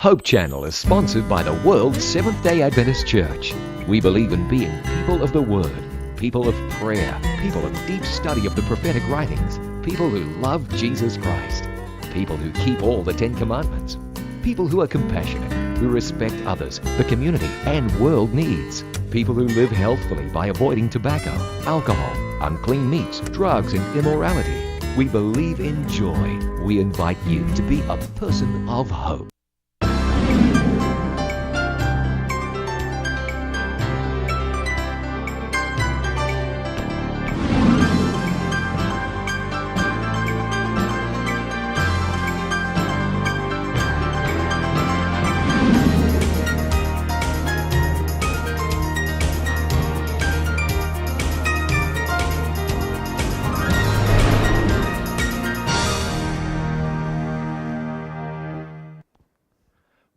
Hope Channel is sponsored by the World Seventh-day Adventist Church. We believe in being people of the Word, people of prayer, people of deep study of the prophetic writings, people who love Jesus Christ, people who keep all the 10 Commandments, people who are compassionate, who respect others, the community, and world needs, people who live healthfully by avoiding tobacco, alcohol, unclean meats, drugs, and immorality. We believe in joy. We invite you to be a person of hope.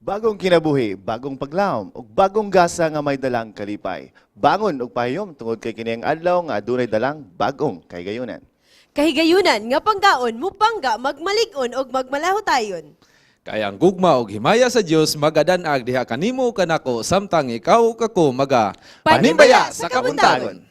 Bagong kinabuhi, bagong paglaom, ug bagong gasa nga may dalang kalipay. Bangon ug pahayom tungod kay kini ang adlaw nga adunay dalang bagong kahigayunan. Kahigayunan nga panggaon mupangga magmalig-on og magmalahotayon. Kaya ang gugma og himaya sa Dios magadanag diha kanimo kanako samtang ikaw kako maga Panimbaya sa Kabuntagon.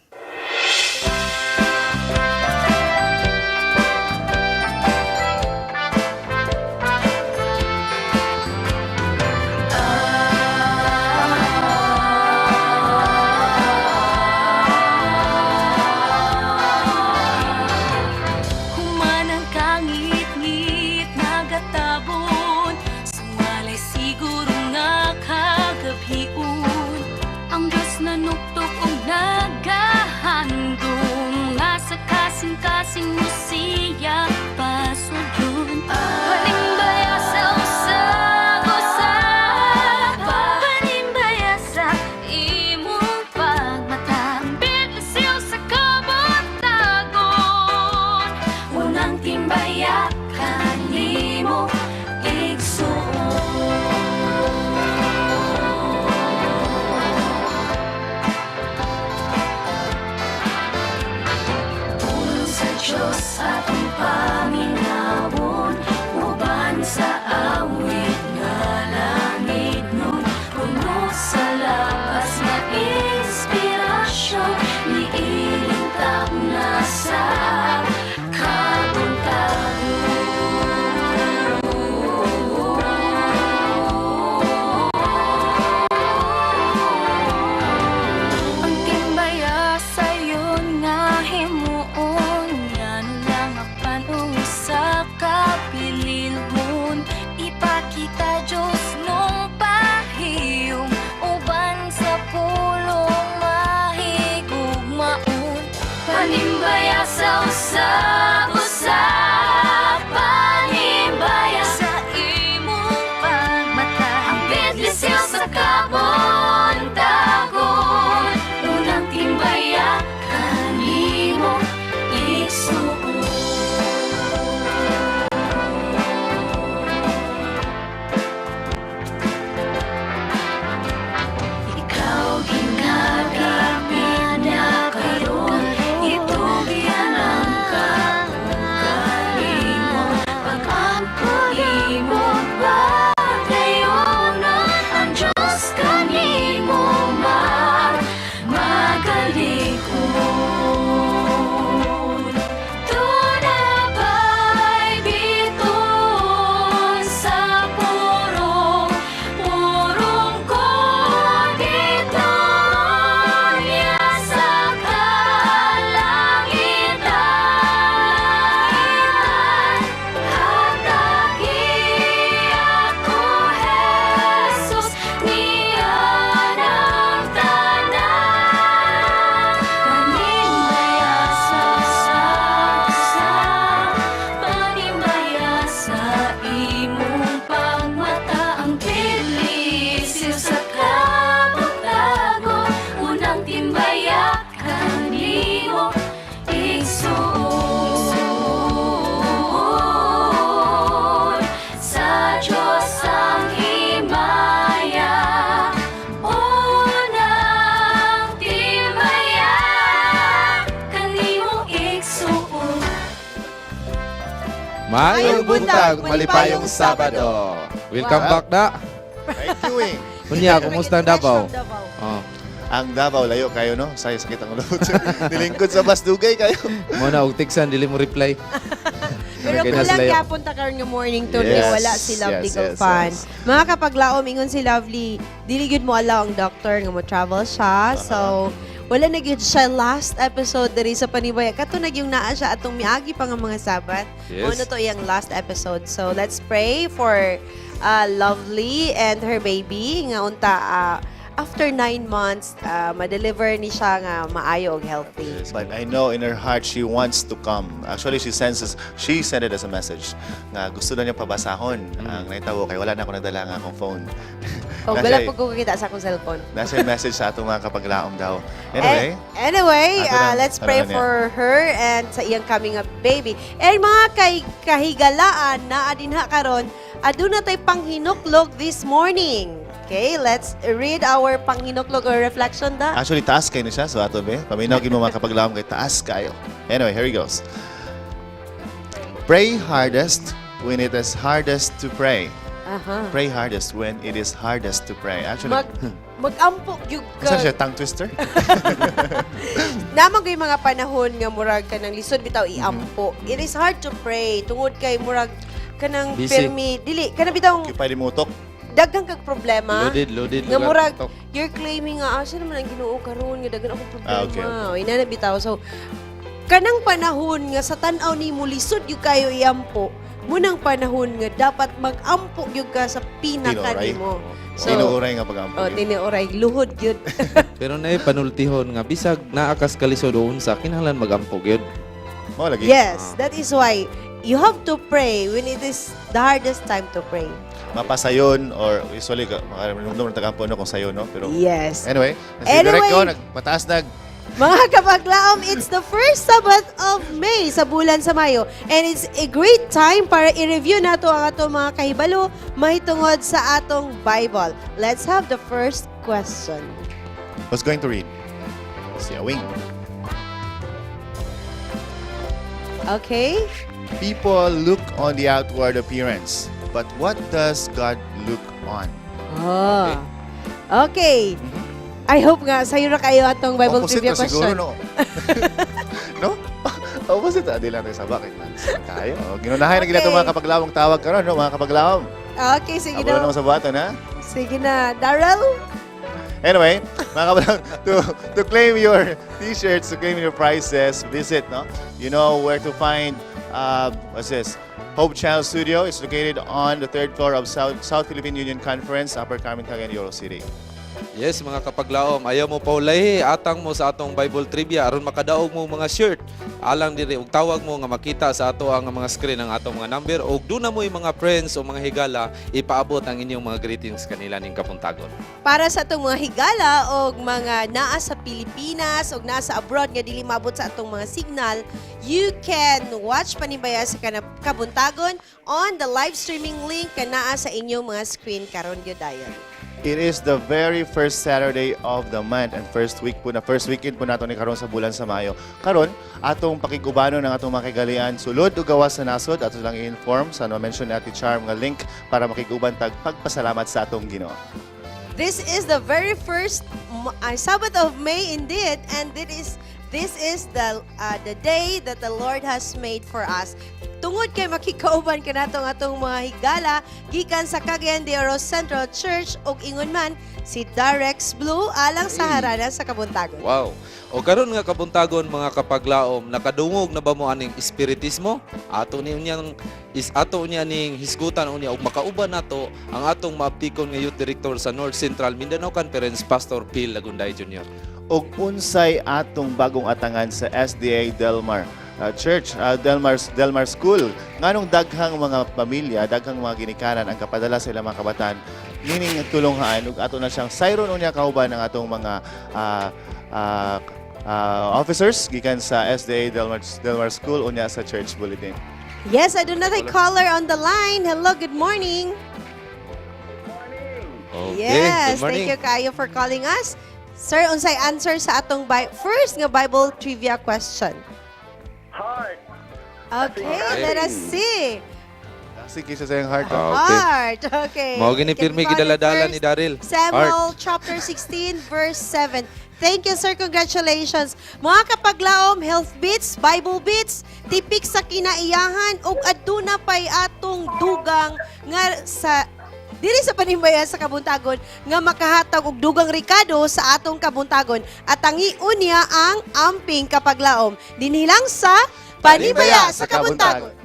Kasing musiya pasudyon Panimbaya sa usap-usap Panimbaya sa imong pagmata Biglasil sa Kabuntagon Unang timbaya kanimo igsuon Diyos atong paminawon, uban sa awit nga langit nun. Puno sa lakas nga inspirasyon, niilintag na sa Kabuntagon. Ang timbaya sayon nga himuon, sa kapililhon, ipakita Diyos nung pahiyom, uban sa pulong mahigugmaon. Panimbaya sa usap-usap, panimbaya sa imong pagmata, ang bidlisil sa Kabuntagon, unang timbaya kanimo igsuon. Mayong buntag, malipayong Sabado. Welcome back na. doing? Kunya, kumusta ang Davao? Fresh from Davao. Oh. Ang Davao, layo kayo, no? Sakit ang ulo. Nilingkod sa Basdugay kayo. Muna og tiksan dili mo reply. Pero Okay, kulang naslayo. yapon ta karon nga morning to Yes, wala si Lovely yes, kag yes, fan. yes. Mga kapaglaom ingon si Lovely, dili gyud mo allow ang doctor nga mo travel siya. So wala na gyud siya last episode diri sa Panimbaya. Kato na yung naa siya atong miagi pa nga mga Sabat. Yes. Ano to iyang last episode. So let's pray for Lovely and her baby nga unta after 9 months ma-deliver ni siya nga maayo og healthy. But I know in her heart she wants to come. Actually, she sent it as a message nga gusto na niya pabasahon ang naitawo kay wala na ako nagdala nga akong phone. O Nasa- wala pag ko kita sa akong cellphone. Nasa yung message sa atong mga kapaglaom daw. Anyway, Anyway, Ato na, let's pray tanungan for her and sa iyang coming up baby. And mga kahigalaan na adinha karon, aduna tay panghinuklog this morning. Okay, let's read our panghinuklog or reflection da. actually taas kayo na siya. So ato be, paminawagin mo mga kapaglaom kay taas kayo. Anyway, here he goes. Pray hardest when it is hardest to pray. Aha. Pray hardest when it is hardest to pray. Actually, Mag-ampok yung saan siya? Tongue twister? Naman kay mga panahon nga murag ka ng lisod bitaw iampo. It is hard to pray tungod kay murag kanang Busy. permi dili kana bitaw Yung palimutok. daghang kag problema. Loaded. Nga lugar, murag, TikTok. you're claiming nga, siya naman ang ginoo karon nga daghan akong problema. Ah, okay. O, ina na bitaw. So, kanang panahon nga sa tan-aw ni mo lisod yung kayo iampo, munang panahon nga dapat mag-ampo yung ka sa pinaka Tinuray. nimo. Tinuuray nga pag-ampo. Oh, tinuuray. Luhod yun. Pero na panultihon nga bisag naakas kalisod o unsa kinahanglan magampog yun. Mo lagi. Yes, that is why you have to pray when it is the hardest time to pray. Mapasayon or usually makaramdam ng tagampo no kung sayon no pero Yes. anyway, Anyway. direct ko nagpataas nag Mga kapaglaom, it's the first Sabbath of May sa bulan sa Mayo. And it's a great time para i-review nato ang atong mga kahibalo mahitungod sa atong Bible. Let's have the first question. was going to read. Si Awing. Okay? People look on the outward appearance, but what does God look on? Oh. Okay. I hope nga sa'yo na kayo atong Bible Opposite trivia na siguro question. no. no? Opposite na lang tayo sa bakit man. Tayo. Ginunahay na gila Okay. mga kapaglawang tawag karon no mga kapaglawang. Okay, sige Abo na. na naman sa bato na. Sige na. Daryl? Anyway, mga kapalang, to claim your t-shirts, to claim your prizes, visit, no? You know where to find, what's this? Hope Channel Studio. It's located on the 3rd floor of South Philippine Union Conference, Upper Kabuntagon, Oro City. Yes, mga kapaglaom, ayaw mo paulay, atang mo sa atong Bible trivia aron makadaog mo mga shirt. Alang diri ug tawag mo nga makita sa ato ang mga screen ang atong mga number ug duna mo yung mga friends o mga higala ipaabot ang inyong mga greetings kanila ning Kabuntagon. Para sa atong mga higala o mga naa sa Pilipinas o naa sa abroad nga dili maabot sa atong mga signal, you can watch Panimbaya sa Kabuntagon on the live streaming link ka naa sa inyong mga screen karon gyud dayon. It is the very first Saturday of the month and first weekend po nato ni karon sa bulan sa Mayo. Karon atong pakigubano ng atong mga kagalian sulod ug gawas sa nasod ato lang i-inform sa mention ni Ate Charm nga link para makiguban tag pagpasalamat sa atong Ginoo. This is the very first Sabbath of May indeed, and this is the day that the Lord has made for us. Tungod kay makikauban ka natong atong mga higala gikan sa Cagayan de Oro Central Church ug ingon man si Darex Blue alang sa harana sa Kabuntagon. Wow. O karon nga Kabuntagon mga kapaglaom, nakadungog na ba mo aning espiritismo? Ato niya ning hisgutan unya ug makauban nato ang atong maaptikon nga youth director sa North Central Mindanao Conference, Pastor Phil Lagunday Jr. Og unsay atong bagong atangan sa SDA Delmar Church, Delmar School. Nganong daghang mga pamilya, daghang mga ginikanan ang kapadala sa ilang mga kabataan, meaning tulunghaan ug ato na siyang sayron unya kauban ng atong mga officers gikan sa SDA Delmar School unya sa Church Bulletin. Yes, I do not have caller on the line. Hello, good morning. Okay, Yes, good morning. thank you kayo for calling us. Sir, unsay answer sa atong first nga Bible trivia question? Heart. Okay, let us see. Sige siya sa iyong heart. Ah, okay. Heart. Okay. Mao gini It can pirmi be found in gidaladala ni 1 Daryl. Samuel chapter 16 verse 7. Thank you, sir. Congratulations. Mga kapaglaom, health beats, Bible beats, tipik sa kinaiyahan ug aduna pay atong dugang nga sa diri sa Panimbaya sa Kabuntagon nga makahatag og dugang rikado sa atong Kabuntagon at ang iunya ang amping kapaglaom dinhi lang sa Panimbaya sa Kabuntagon.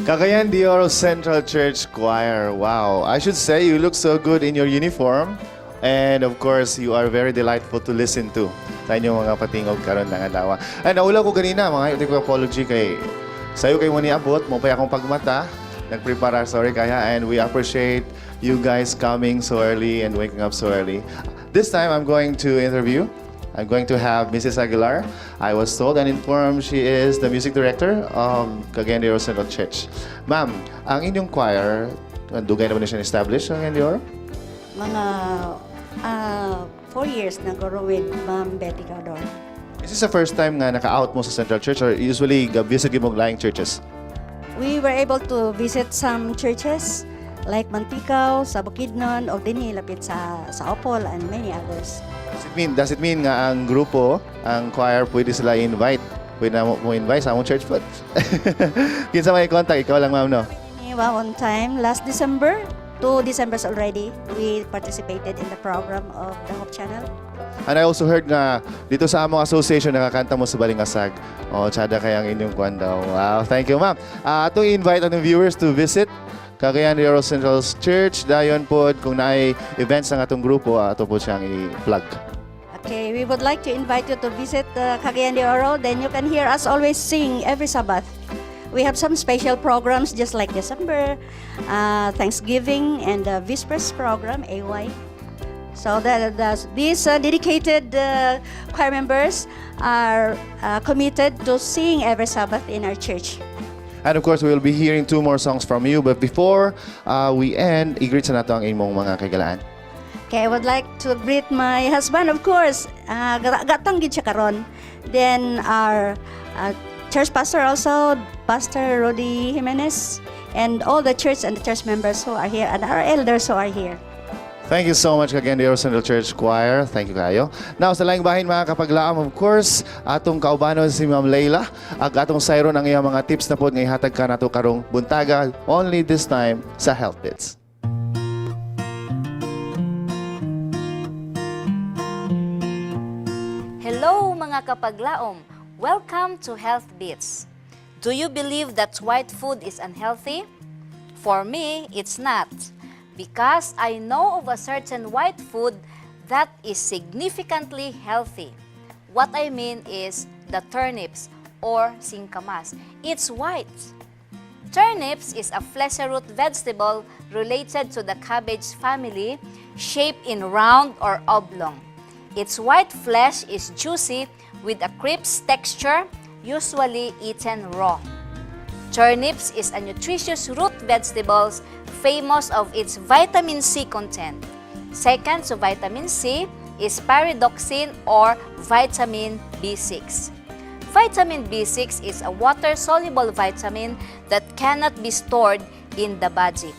Cagayan de Oro Central Church Choir. Wow. I should say you look so good in your uniform. And of course, you are very delightful to listen to. Sa inyong mga patingog karon ng adlaw. Ay, naulaw ko ganina, mga ito ko apology kay sayo kay mo niabot, mo pa akong pagmata. Nagprepare, sorry kaya. And we appreciate you guys coming so early and waking up so early. This time, I'm going to interview. I'm going to have Mrs. Aguilar. I was told and informed she is the music director of Cagayan de Oro Central Church. Ma'am, ang inyong choir, dugay naman na siya established sa Cagayan de Oro? Mga 4 years na guro with Ma'am Betty Caudor. Is this the first time nga naka-out mo sa Central Church or usually visit mo laing churches? We were able to visit some churches like Mantikao, sa Bukidnon, o dinhi lapit sa Opol and many others. Does it mean nga ang grupo, ang choir, pwede sila invite? Pwede na mo invite sa among church food? Kinsa may contact? Ikaw lang, ma'am, no? One time, last December, 2 Decembers already, we participated in the program of the Hope Channel. And I also heard na dito sa among association nakakanta mo sa Balingasag. Oh, tsada kayang inyong kwan daw. Wow, thank you, ma'am. Atong invite ang viewers to visit Cagayan de Oro Central Church. Dayon po kung naay events ng atong grupo, ato po siyang i-plug. Okay, we would like to invite you to visit Cagayan de Oro. Then you can hear us always sing every Sabbath. We have some special programs just like December, Thanksgiving, and the Vespers program, AY. So these dedicated choir members are committed to sing every Sabbath in our church. And of course, we will be hearing 2 more songs from you. But before we end, i-greet sa nato ang imong mga kagalaan. Okay, I would like to greet my husband, of course. Gatang gid siya karon. Then our church pastor also, Pastor Rodi Jimenez, and all the church and the church members who are here, and our elders who are here. Thank you so much Cagayan de Oro Central Church Choir. Thank you kayo. Now, sa laing bahin mga kapaglaam, of course, atong kaubanon si Ma'am Leila. Atong sayron ang iyang mga tips na po nga ihatag ka nato karong buntaga, only this time sa Health Bits. Hello mga kapaglaom! Welcome to Health Bits. Do you believe that white food is unhealthy? For me, it's not. Because I know of a certain white food that is significantly healthy. What I mean is the turnips or singkamas. It's white. Turnips is a fleshy root vegetable related to the cabbage family, shaped in round or oblong. Its white flesh is juicy with a crisp texture, usually eaten raw. Turnips is a nutritious root vegetable famous of its vitamin C content. Second to vitamin C is pyridoxine or vitamin B6. Vitamin B6 is a water-soluble vitamin that cannot be stored in the body.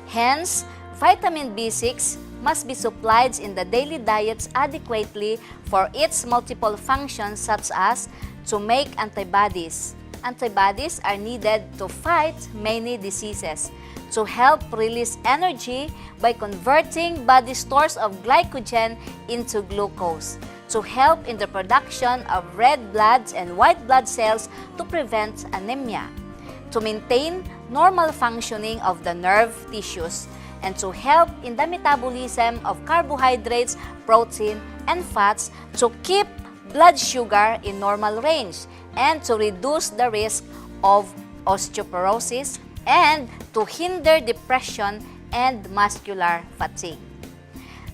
Hence, vitamin B6 must be supplied in the daily diets adequately for its multiple functions such as to make antibodies. Antibodies are needed to fight many diseases, to help release energy by converting body stores of glycogen into glucose, to help in the production of red blood and white blood cells to prevent anemia, to maintain normal functioning of the nerve tissues, and to help in the metabolism of carbohydrates, protein, and fats to keep blood sugar in normal range and to reduce the risk of osteoporosis and to hinder depression and muscular fatigue.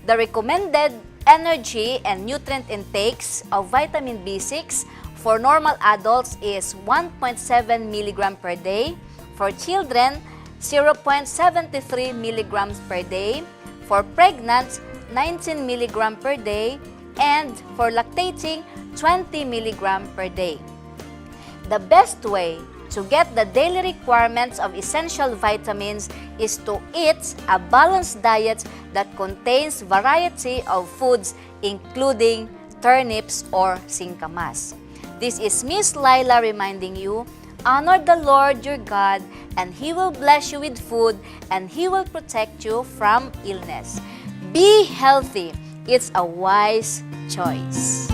The recommended energy and nutrient intakes of vitamin B6 for normal adults is 1.7 mg per day, for children 0.73 milligrams per day, for pregnant 19 milligram per day, and for lactating 20 milligram per day. The best way to get the daily requirements of essential vitamins is to eat a balanced diet that contains variety of foods including turnips or singkamas. This is Miss Laila reminding you, honor the Lord your God, and He will bless you with food, and He will protect you from illness. Be healthy. It's a wise choice.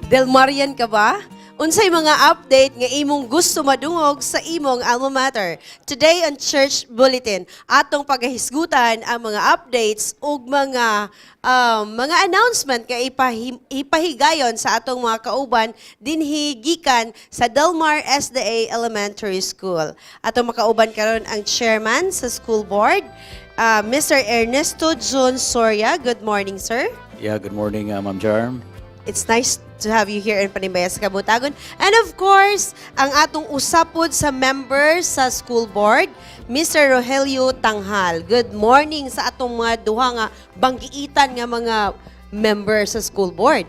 Delmarian ka ba? Unsay mga update nga imong gusto madungog sa imong alma mater? Today on Church Bulletin, atong pagahisgutan ang mga updates ug mga announcement kay ipahigayon sa atong mga kauban dinhi gikan sa Delmar SDA Elementary School. Atong makauban karon ang chairman sa school board, Mr. Ernesto John Soria. Good morning, sir. Yeah, good morning, Ma'am Jarm. It's nice to have you here in Panimbaya sa Kabuntagon. And of course, ang atong usapod sa members sa school board, Mr. Rogelio Tanghal. Good morning sa atong mga duha nga banggiitan nga mga members sa school board.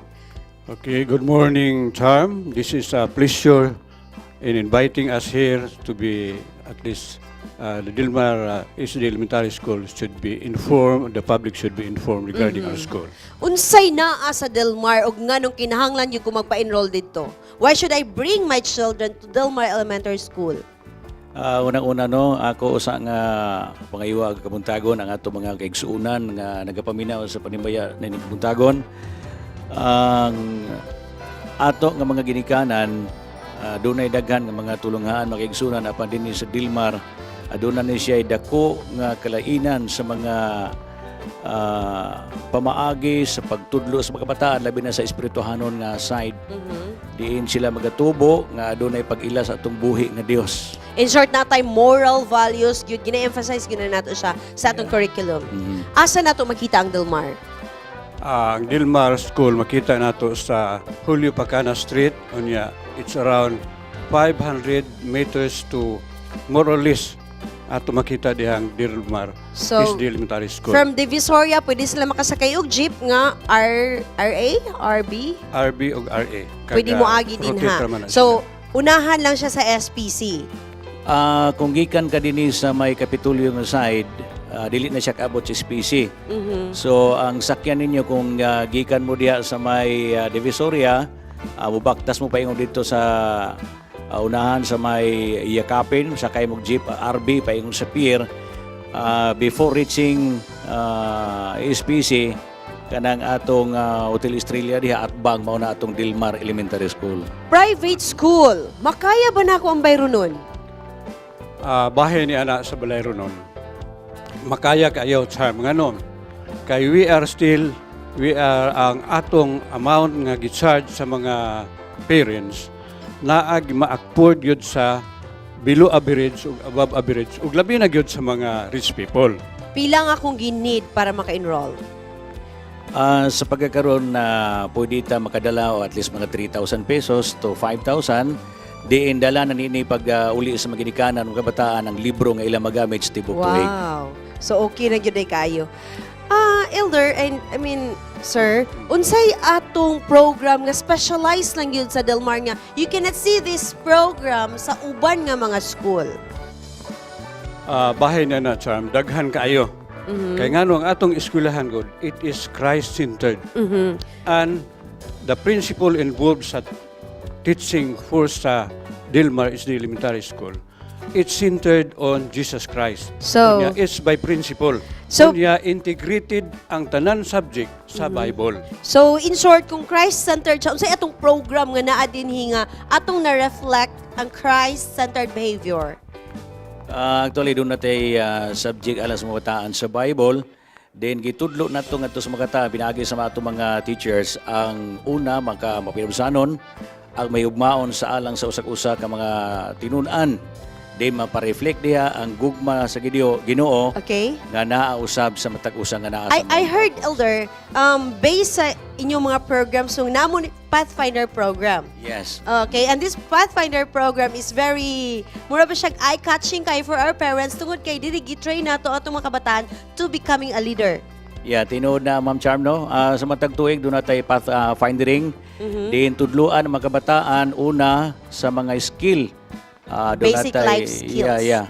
Okay, good morning, Charm. This is a pleasure in inviting us here to be at least the Dilmar SDA Elementary School should be informed, the public should be informed regarding our school. Unsay naa sa Delmar ug nganong kinahanglan yung kung magpa-enroll dito? Why should I bring my children to Delmar Elementary School? Unang-una no, ako usa nga pangayiwa sa Kabuntagon ang ato mga kaigsuunan nga nagapaminaw sa Panimbaya ni Kabuntagon. Ang ato nga mga ginikanan dunay daghan nga mga tulungan mga kaigsuunan apan dinhi sa Dilmar aduna ni siya dako nga kalainan sa mga pamaagi sa pagtudlo sa mga kabataan labi na sa espirituhanon nga side. Diin sila magatubo nga adunay pag-ila sa atong buhi nga Dios. In short, natay moral values, yun, gina-emphasize gina nato siya sa atong curriculum. Asa nato makita ang Delmar? Ang Dilmar School makita nato sa Julio Pacana Street. Unya, it's around 500 meters to more or less ato makita dihang Dilmar So, Elementary School. From Divisoria, pwede sila makasakay og jeep nga RA, RB? RB o RA. Pwede mo agi din ha. So, unahan lang siya sa SPC. Kung gikan ka dinhi sa may Kapitulyo nga side, dili na siya kaabot sa SPC. So ang sakyan ninyo kung gikan mo diha sa may Divisoria, mubaktas mo paingon dito sa unahan sa may Yakapin, sakay mo jeep RB paingon sa pier, before reaching SPC kanang atong Hotel Estrella diha at bang mao na atong Dilmar Elementary School. Private school, makaya ba na ako ang bayro nun? Bahay ni anak sa Balayro nun. Makaya kayo sa mga nun. Kay we are ang atong amount nga gi-charge sa mga parents naag ma-afford yun sa below average ug above average ug labi na gyud sa mga rich people. Pilang akong ginid para maka-enroll? Sa pagkakaroon na pwede ta makadala o at least mga 3,000 pesos to 5,000, diin dala na nini pag uli sa mga ginikanan ng kabataan ang libro nga ilang magamit sa tibok tuig. Wow. So okay na gyud ay kayo. Elder, and I mean, sir, unsay atong program nga specialized lang yun sa Delmar nga you cannot see this program sa uban nga mga school? Bahay na na, Charm, daghan kayo. Kaya nga ang atong eskwelahan good, it is Christ-centered. And the principle involved sa teaching for sa Dilmar is the elementary school. It's centered on Jesus Christ. So, it's by principle. So, integrated ang tanan subject sa Bible. So, in short, kung Christ-centered siya, unsay atong program nga naa dinhi nga atong na-reflect ang Christ-centered behavior? Actually, doon natin subject alas mga bataan sa Bible. Then, gitudlo na ito nga sa mga kataan, pinagi sa mga mga teachers, ang una, mapinabsanon, ang may ugmaon sa alang sa usak-usa ka mga tinunan. Then, mapareflect diha ang gugma sa Ginoo Okay. nga naausab sa matag-usa nga naa sa I heard, Elder, based sa inyong mga programs, yung namon Pathfinder program. Yes. Okay, and this Pathfinder program is very, mura ba siyang eye-catching kayo for our parents tungod kay dili gitrain nato atong mga kabataan to becoming a leader. Yeah, tinuod na Ma'am Charm, no? Sa matag tuig, doon natin pathfindering. Din tudluan ang mga kabataan una sa mga skill. Basic life skills. Yeah.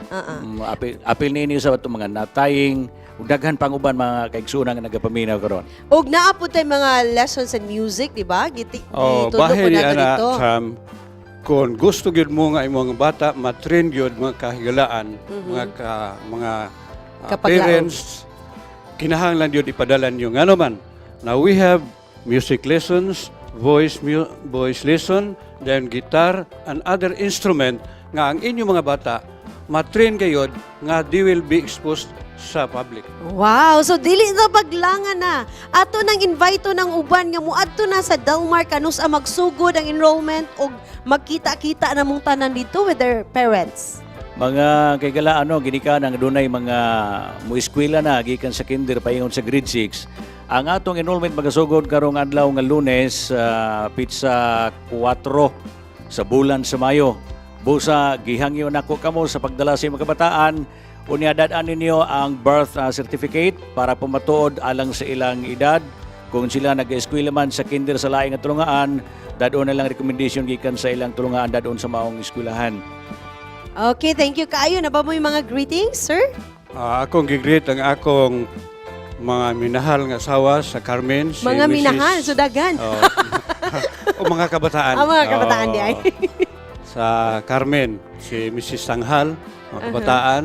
Apil ninyo sa mga nataying, daghan panguban mga kaigsunan nga nagapaminaw karon. Og naapod tay mga lessons in music, di ba? Bahay ni ana, Sam, kung gusto gyud mo nga imong bata ma-train gyud mga kahigalaan, mga parents, kinahanglan gyud ipadala niyo ngano man. Now we have music lessons, voice lesson, then guitar and other instrument nga ang inyong mga bata ma-train kayod nga they will be exposed sa public. Wow, so dili na paglangan na. Ato nang invite ng uban nga muadto na sa Delmar kanus ang magsugod ang enrollment og magkita-kita na mong tanan dito with their parents. Mga kaigalaan, ginikanan dunay mga mueskwela na gikan sa kinder paingon sa grade 6. Ang atong enrollment magasugod karong adlaw nga Lunes, pizza 4 sa bulan sa Mayo. Busa gihangyo nako kamo sa pagdala sa mga kabataan. Unya dadaan ninyo ang birth certificate para pumatuod alang sa ilang edad. Kung sila nag-eskwela man sa kinder sa laing nga tulungaan, dadon na lang recommendation gikan sa ilang tulungaan dadon sa maong eskwelahan. Okay, thank you kaayo. Naba mo yung mga greetings, sir? Akong gigreet ang akong mga minahal nga asawa sa Carmen. Si Mga Mrs. minahal, so dagan. O mga kabataan. Ang mga kabataan di ay. sa Carmen, si Mrs. Sanghal, mga kabataan,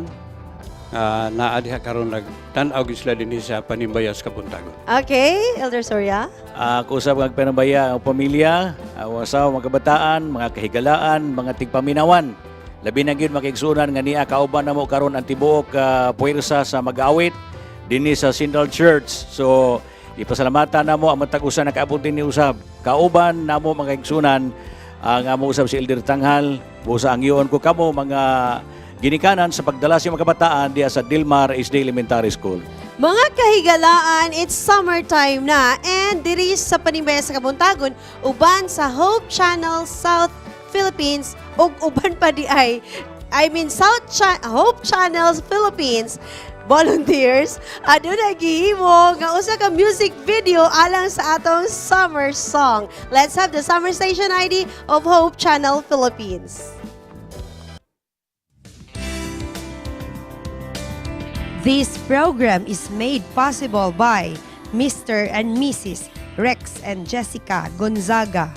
naadiha karon nagtan-aw gid sila dinhi sa Panimbaya sa Kabuntagon. Okay, Elder Soria. Kusab ang Panimbaya, ang pamilya, ang asawa, mga kabataan, mga kahigalaan, mga tigpaminawan. Labi na gyud makigsunan nga niya kauban namo karon ang tibuok puwersa sa mag-awit dinhi sa Central Church. So ipasalamatan namo ang matag usa na kaabot dinhi usab. Kauban namo mga igsunan ang amo usab si Elder Tanghal, busa ang iyon ko kamo mga ginikanan sa pagdala sa mga kabataan diya sa Dilmar SD Elementary School. Mga kahigalaan, it's summertime na and diri sa Panimbaya sa Kabuntagon uban sa Hope Channel South Philippines ug uban pa di ay Hope Channel Philippines volunteers aduna gihimo nga usa ka music video alang sa atong summer song. Let's have the summer station ID of Hope Channel Philippines. This program is made possible by Mr. and Mrs. Rex and Jessica Gonzaga.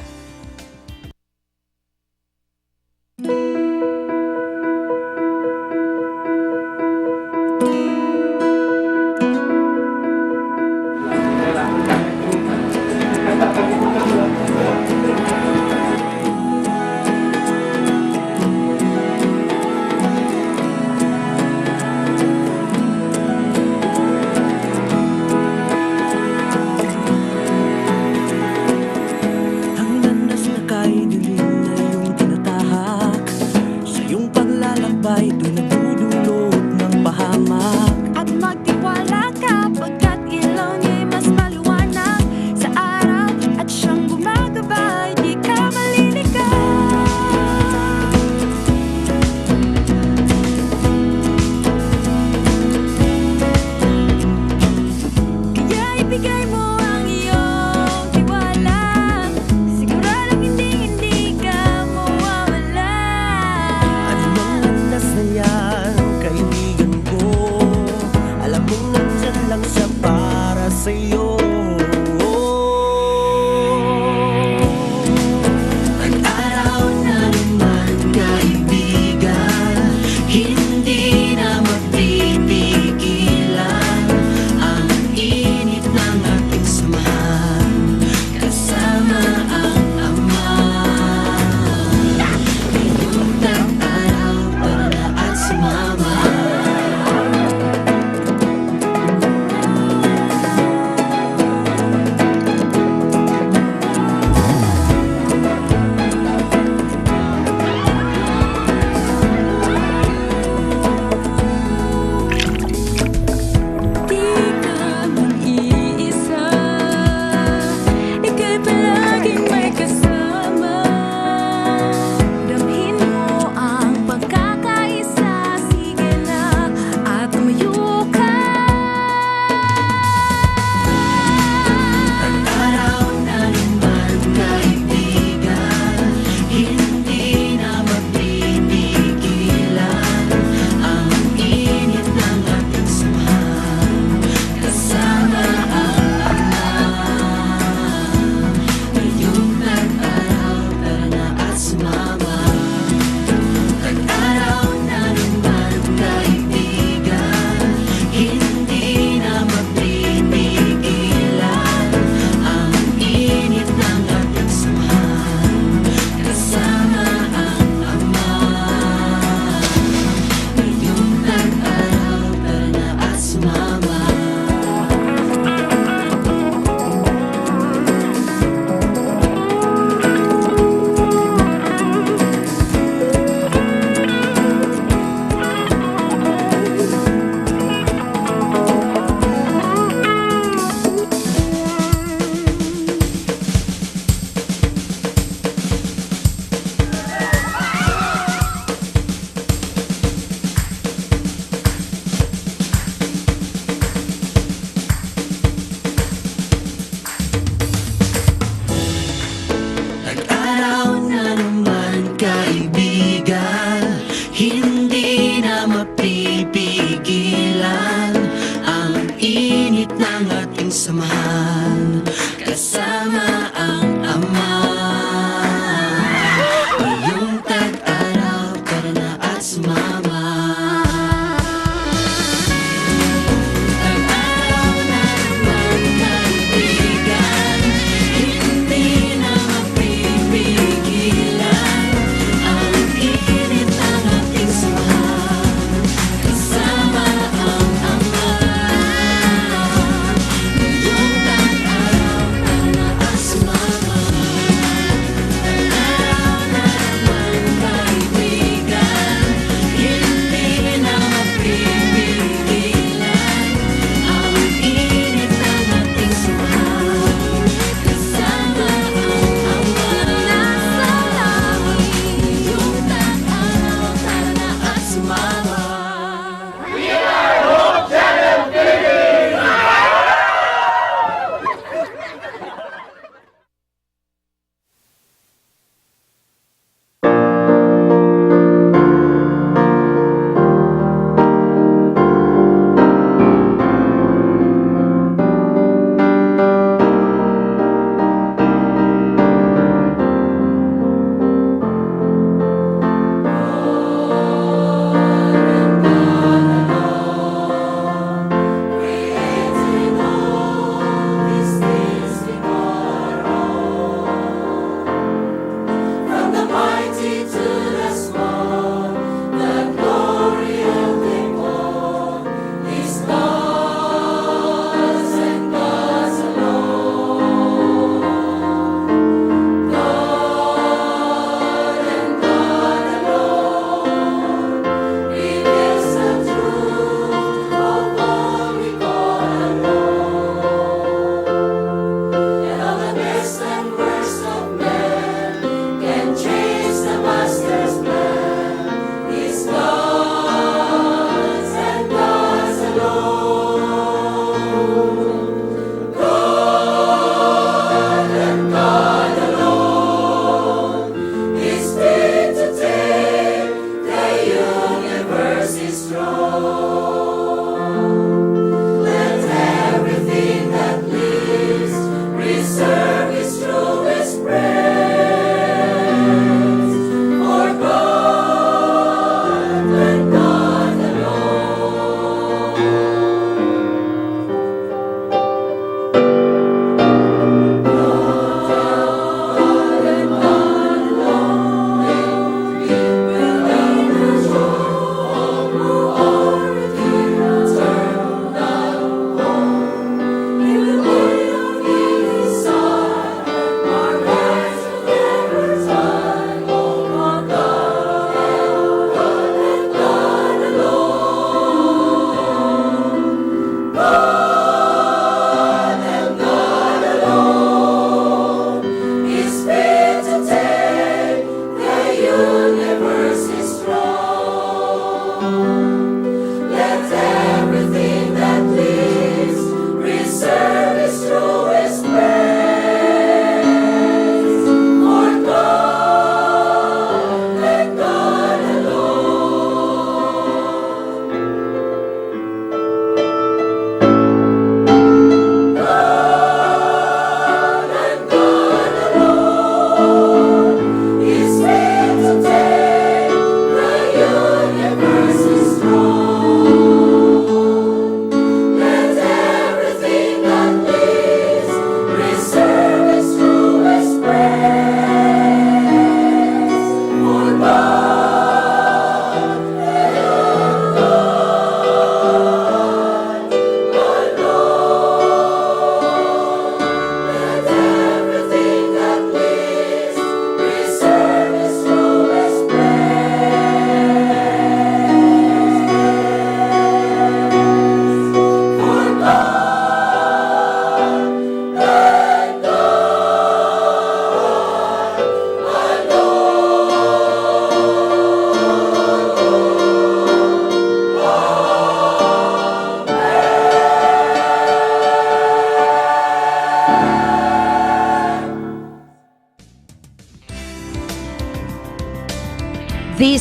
Ang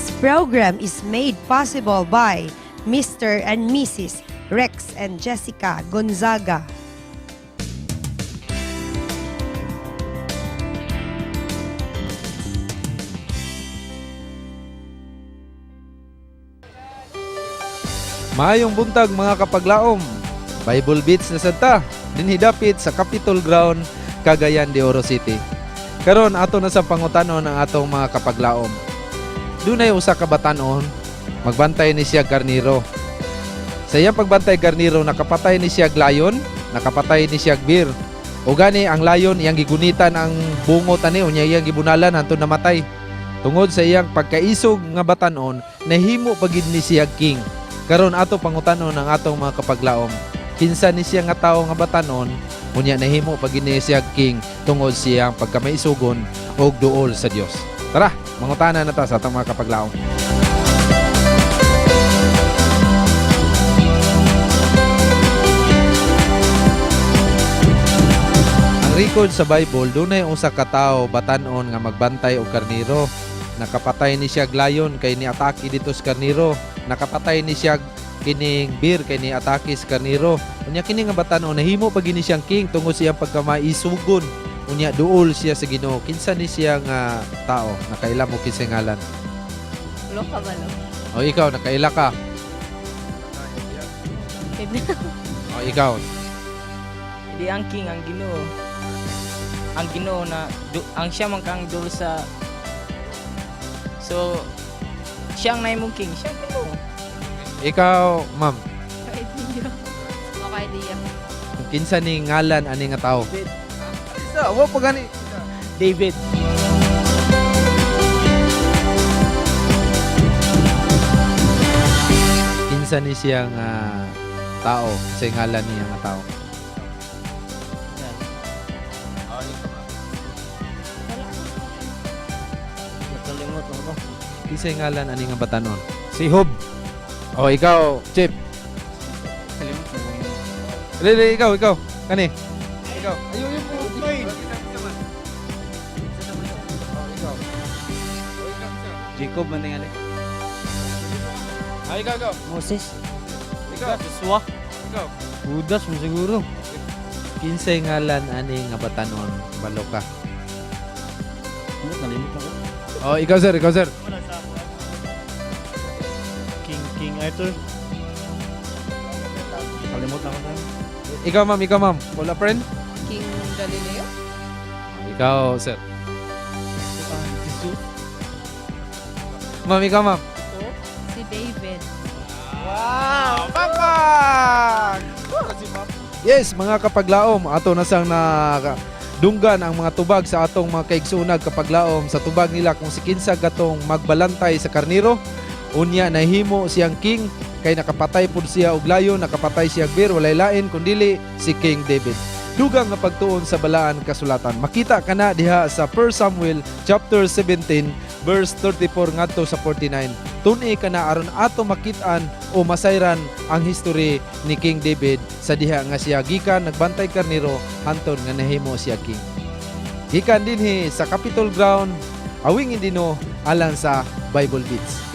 This program is made possible by Mr. and Mrs. Rex and Jessica Gonzaga. Maayong buntag mga kapaglaom. Bible Beats na sadta. Dinhidapit sa Capitol Ground, Cagayan de Oro City. Karon ato na sa pangutanon ang atong mga kapaglaom. Dunay usa ka batan-on, magbantay ni siya karniro. Sa iyang pagbantay karniro, nakapatay ni siya layon, nakapatay ni siya bear. O gani ang layon iyang gigunitan ang bungot ani unya iyang gibunalan hantud namatay. Tungod sa iyang pagkaisog nga batan-on, nahimo pagid ni siya king. Karon ato pangutanon ang atong mga kapaglaom. Kinsa ni siya nga tawo nga batanon, unya nahimo pagid ni siya king tungod siyang pagkamaisugon og duol sa Dios. Tara, mangutana na ta sa atong mga kapaglaom. Ang record sa Bible dunay usa ka tawo batanon nga magbantay og karniro. Nakapatay ni siya layon kay ni atake dito sa karniro. Nakapatay ni siya kining bear kay ni atake sa karniro. Unya kini nga batan-on nahimo pag gini siyang king tungod siyang pagkamaisugon. Unya duol siya sa Ginoo. Kinsa ni siya nga tao? Nakaila mo kinsa ngalan? Lo ka ba lo? O ikaw nakaila ka. O ikaw. Di ang king ang Ginoo. Ang Ginoo na ang siya man kang duol sa. So siyang naimong king, siyang Ginoo. Ikaw, ma'am. Okay, idea. Kinsa ni ngalan ani nga tao? David. Isa, wa pa gani. David. Kinsa ni siya nga tao? Sa ngalan niya nga tao. Nakalimot ako. Kinsa ngalan ani nga batanon? Si Hob. O ikaw, Chip. Nakalimot ako. Dili, ikaw. Kani. Ikaw. Ayun. Jacob man tingali. Ay, ikaw. Moses. Ikaw. Joshua. Ikaw. Judas mo siguro. Kinsay ngalan ani nga batanon? Balo ka. Nakalimot ako. O, ikaw sir. King Arthur. Kalimot ako sa. Ikaw ma'am. Wala friend? King Galileo? Ikaw sir. Jesus. Ma'am, ikaw ma'am. Si David. Wow! Bakbak! Yes, mga kapaglaom, ato na sang dunggan ang mga tubag sa atong mga kaigsuonag kapaglaom sa tubag nila kung si kinsa gatong magbalantay sa karniro. Unya nahimo siyang king kay nakapatay pud siya og layon, nakapatay siya og bear, walay lain kundili si King David. Dugang nga pagtuon sa balaan kasulatan. Makita kana diha sa 1 Samuel chapter 17 verse 34 ngadto sa 49. Tun-i kana aron ato makit-an o masayran ang history ni King David sa diha nga siya gikan nagbantay karniro hanton nga nahimo siya king. Gikan dinhi sa Capitol Ground, awing indino alang sa Bible Beats.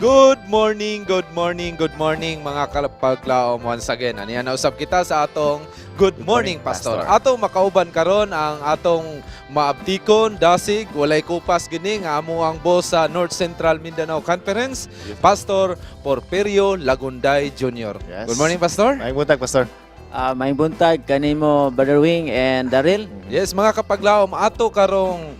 Good morning, good morning, good morning mga kapaglaom once again. Aniya na usab kita sa atong Good Morning, Pastor. Atong makauban karon ang atong maabtikon, dasig, walay kupas gini nga amo ang boss sa North Central Mindanao Conference, Pastor Porfirio Lagunday Jr. Yes. Good morning, Pastor. Maayong buntag, Pastor. Maayong buntag kanimo Brother Wing and Daryl. Yes, mga kapaglaom, ato karong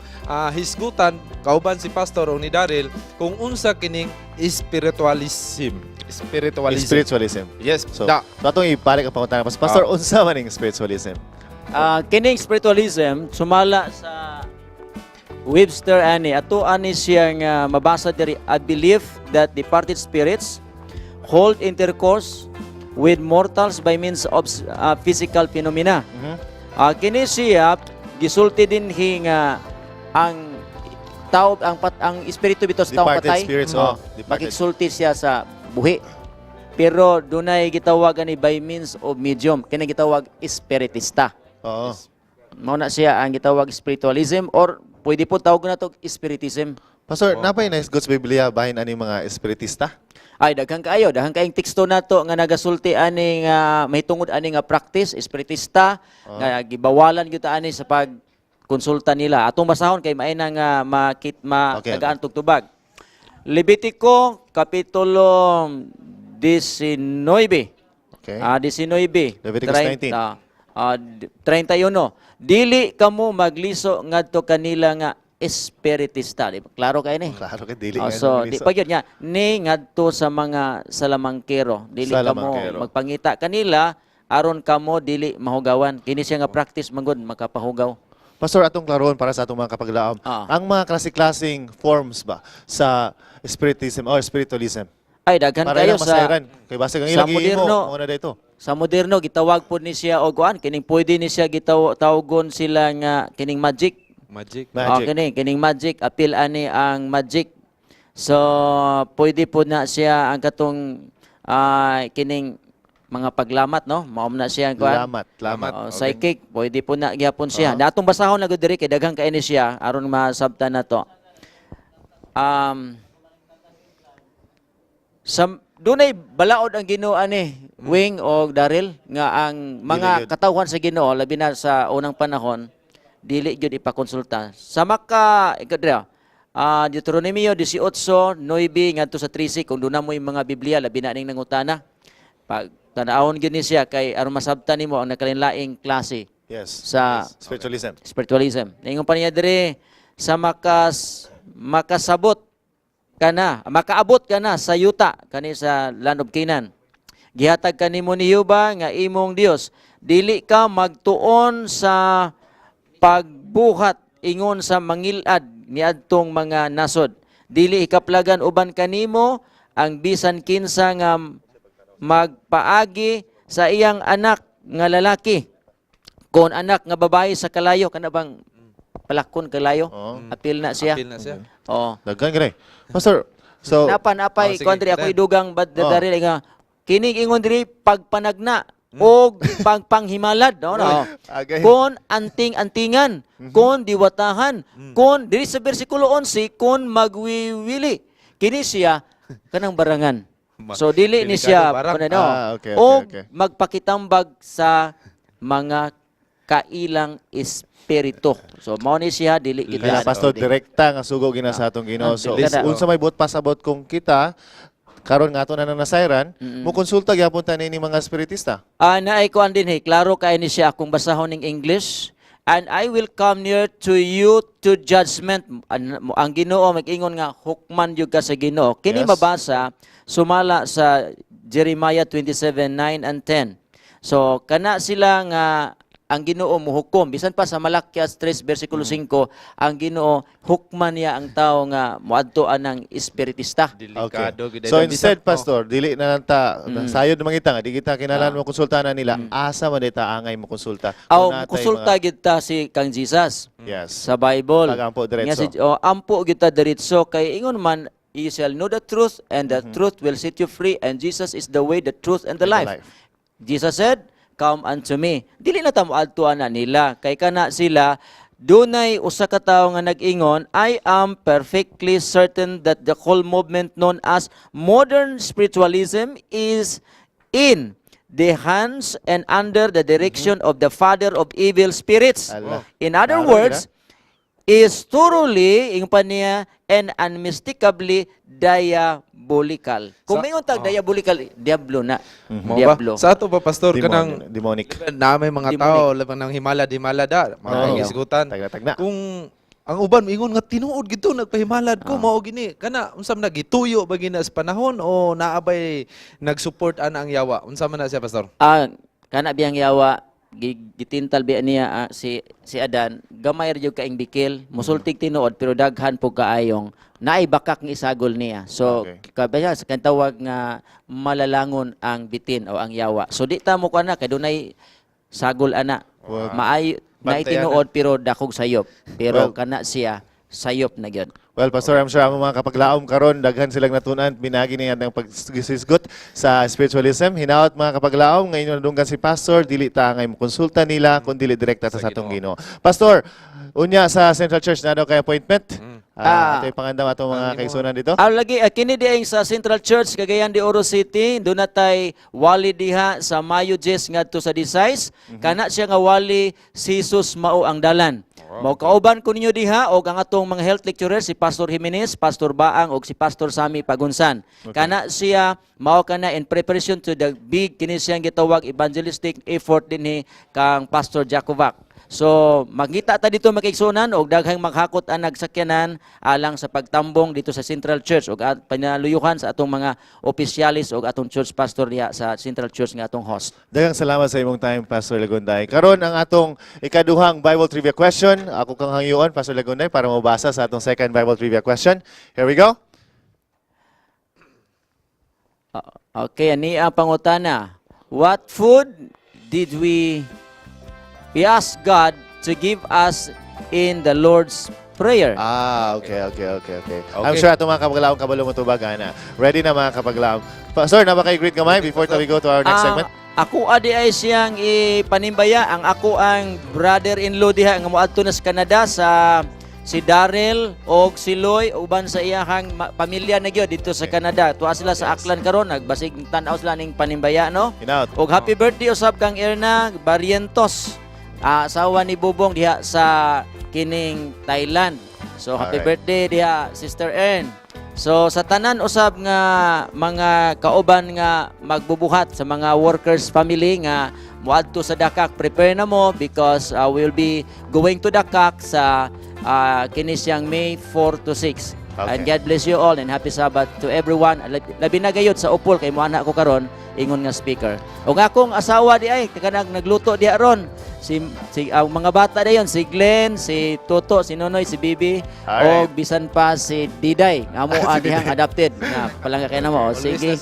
hisgutan kauban si Pastor o ni Daryl kung unsa kining spiritualism. Spiritualism. Yes. So, atong ibalik ang pangutana. Pastor, unsa man yung spiritualism? Kining spiritualism sumala sa Webster ani ato ani siya nga mabasa diri, a belief that departed spirits hold intercourse with mortals by means of physical phenomena. Kini siya gisulti din nga ang tao ang espiritu bitaw sa taong Departed patay spirits, departed. makigsulti siya sa buhi. Pero dunay gitawag ani by means of medium, kini gitawag espiritista. Oo. Mao na siya ang gitawag spiritualism or pwede po tawag na to spiritism. Pastor, napay nice God's Biblia bahin ani mga espiritista? Ay daghang kayong teksto nato nga nagasulti ani nga mahitungod ani nga practice espiritista nga gibawalan gyud ani sa pag konsulta nila. Atong basahon kay maina nga tagaan tugtubag. Levitico kapitulo 19. Okay. 19. Leviticus 19. 31. Dili kamo magliso ngadto kanila nga espiritista. Di ba? Klaro kayo ni? Klaro kay dili. So, di pa yun nga. Ni ngadto sa mga salamangkero. Dili Salamangkero. kamo magpangita kanila aron kamo dili mahugawan. Kini siya nga practice manggod makapahugaw. Pastor, atong klaron para sa atong mga kapaglaom. Ang mga klase-klaseng forms ba sa spiritism or spiritualism? Ay daghan Para kayo ilang masayran. Kay basig ang ilang moderno, muna dito. sa moderno gitawag po ni siya og kuan kining pwede ni siya gitawgon sila nga kining magic. Magic. Kining magic apil ani ang magic. So pwede po na siya ang katong kining mga paglamat, no? Mao na siya ang kuan. Lamat. Psychic, pwede po na gyapon siya. Natong basahon na gud diri kay daghang kaini siya aron masabtan nato. Dunay balaod ang Ginoo ani, Wing o Daryl nga ang mga katawhan sa Ginoo labi na sa unang panahon dili gyud ipakonsulta. Sa Deuteronomio 18:9 ngadto sa 13 kung duna mo yung mga Biblia labi na ning nangutana. Pag tanawon gyud ni siya kay aron masabtan nimo ang nakalinlaing klase. Yes. Sa spiritualism. Ningon pa niya diri sa makaabot ka na sa yuta kani sa land of Canaan. Gihatag kanimo ni Jehova nga imong Dios, dili ka magtuon sa pagbuhat ingon sa mangilad niadtong mga nasod. Dili ikaplagan uban kanimo ang bisan kinsa nga magpaagi sa iyang anak nga lalaki. Kon anak nga babae sa kalayo kana bang palakon kalayo? Apil na siya. Daghan gani. Pastor, so napay country ako idugang daril nga kining ingon diri pagpanagna o pagpanghimalad no. Kon anting-antingan, kon diwatahan, kon diri sa bersikulo 11 kon magwiwili. Kini siya kanang barangan. So dili ni siya o magpakitambag sa mga kailang espiritu. So mao ni siya dili kita. Pastor direkta nga sugo gina sa atong Ginoo. So unsa may buot pasabot kung kita karon nga ato na nasayran, mo konsulta gyapon ta ni mga spiritista. Naay ko andin klaro kay ni siya akong basahon ning English. And I will come near to you to judgment. Ang Ginoo mag-ingon nga hukman jud ka sa Ginoo. Kini mabasa sumala sa Jeremiah 27:9 and 10. So kana sila nga ang Ginoo muhukom bisan pa sa Malakias 3 bersikulo 5 ang Ginoo hukman niya ang tao nga moadtoan ng espiritista. Delikado gid. So instead pastor, dili na lang ta sayod mangita nga di kita kinahanglan mo konsultahan nila. Asa man dita angay mo konsulta? Konsulta gid ta si Kang Jesus. Yes. Sa Bible. Ampo diretso. Ampo gid ta diretso kay ingon man you shall know the truth and the truth will set you free and Jesus is the way, the truth and the life. Jesus said, come unto me. Dili na ta moadtuan na nila kay kana sila dunay usa ka tawo nga nag-ingon, I am perfectly certain that the whole movement known as modern spiritualism is in the hands and under the direction of the father of evil spirits. Ala. In other Klaro, words, is thoroughly, yung pa niya, and unmistakably diabolical. Kung may tag diabolical, diablo na. Mao ba? Diablo. Sa ato ba, Pastor, kanang Demonic. na may mga Demonic. tao labang nang himala-dimala da, mga Oo. isgutan. Tagna-tagna. Kung ang uban ingon nga tinuod gito nagpahimalad ko mao gini kana unsa man gituyo ba gina sa panahon o naabay nagsupport ana ang yawa unsa man na siya, Pastor? Kana biyang yawa, gitintal biya niya si Adan, gamay ra jud kaing bikil, musultig tinuod pero daghan po kaayong naay bakak ng isagol niya. So Okay. kabaya sa kantawag nga malalangon ang bitin o ang yawa. So di ta mo kana kay dunay sagol ana. Wag. Maay Bantayan naitinuod pero dakog sayop. Pero Well, kana siya sayop na gyud. Well, Pastor, I'm sure ang mga kapaglaom karon daghan silang natunan, binagi niya ng pagsigisgot sa spiritualism. Hinaot mga kapaglaom, ngayon nadunggan si Pastor, dili ta ngay konsulta nila, kun dili direkta sa atong Ginoo. Pastor, unya sa Central Church na daw kay appointment. Ito yung pangandam atong mga kaigsunan dito. Lagi kini diay sa Central Church Cagayan de Oro City, do natay wali diha sa Mayo 10 ngadto sa 16. Kana siya nga wali si Jesus mao ang dalan. Mao kauban ko ninyo diha og ang atong mga health lecturer si Pastor Jimenez, Pastor Baang og si Pastor Sami Pagunsan. Kana siya mao kana in preparation to the big kini siyang gitawag evangelistic effort dinhi kang Pastor Jacovac. So, magkita ta dito makigsunan og daghang maghakot ang nagsakyanan alang sa pagtambong dito sa Central Church og panaluyuhan sa atong mga opisyalis og atong church pastor diha sa Central Church nga atong host. Daghang salamat sa imong time, Pastor Lagunday. Karon ang atong ikaduhang Bible trivia question. Ako kang hangyuon, Pastor Lagunday, para mabasa sa atong second Bible trivia question. Here we go. Okay, ani ang pangutana. What food did we ask God to give us in the Lord's Prayer? Okay. I'm sure atong mga kapaglaom kabalo mo tubag ana. Ready na mga kapaglaom. Pastor, na ba kay greet kamay before we go to our next segment? Ako adi ay siyang ipanimbaya ang ako ang brother-in-law diha nga moadto na sa Canada sa si Darrell og si Loy uban sa iyahang pamilya na gyud dito sa Canada. Tuwa sila sa Aklan karon nagbasig tan-aw sila ning panimbaya no. Hinaut. Og happy birthday usab kang Erna Barrientos. Asawa ni Bubong diha sa kining Thailand. So happy Alright. birthday diha Sister Ern. So sa tanan usab nga mga kauban nga magbubuhat sa mga workers family nga muadto sa Dakak, prepare na mo because we'll be going to Dakak sa kini siyang May 4 to 6. And God bless you all and happy Sabbath to everyone. Labi na gayud sa upol kay mo anak ko karon ingon nga speaker. O nga akong asawa di ay kanang nagluto diha ron. Si mga bata dayon si Glenn, si Toto, si Nonoy, si Bibi o bisan pa si Diday nga mo adihang adopted nga palangga kay namo. O sige.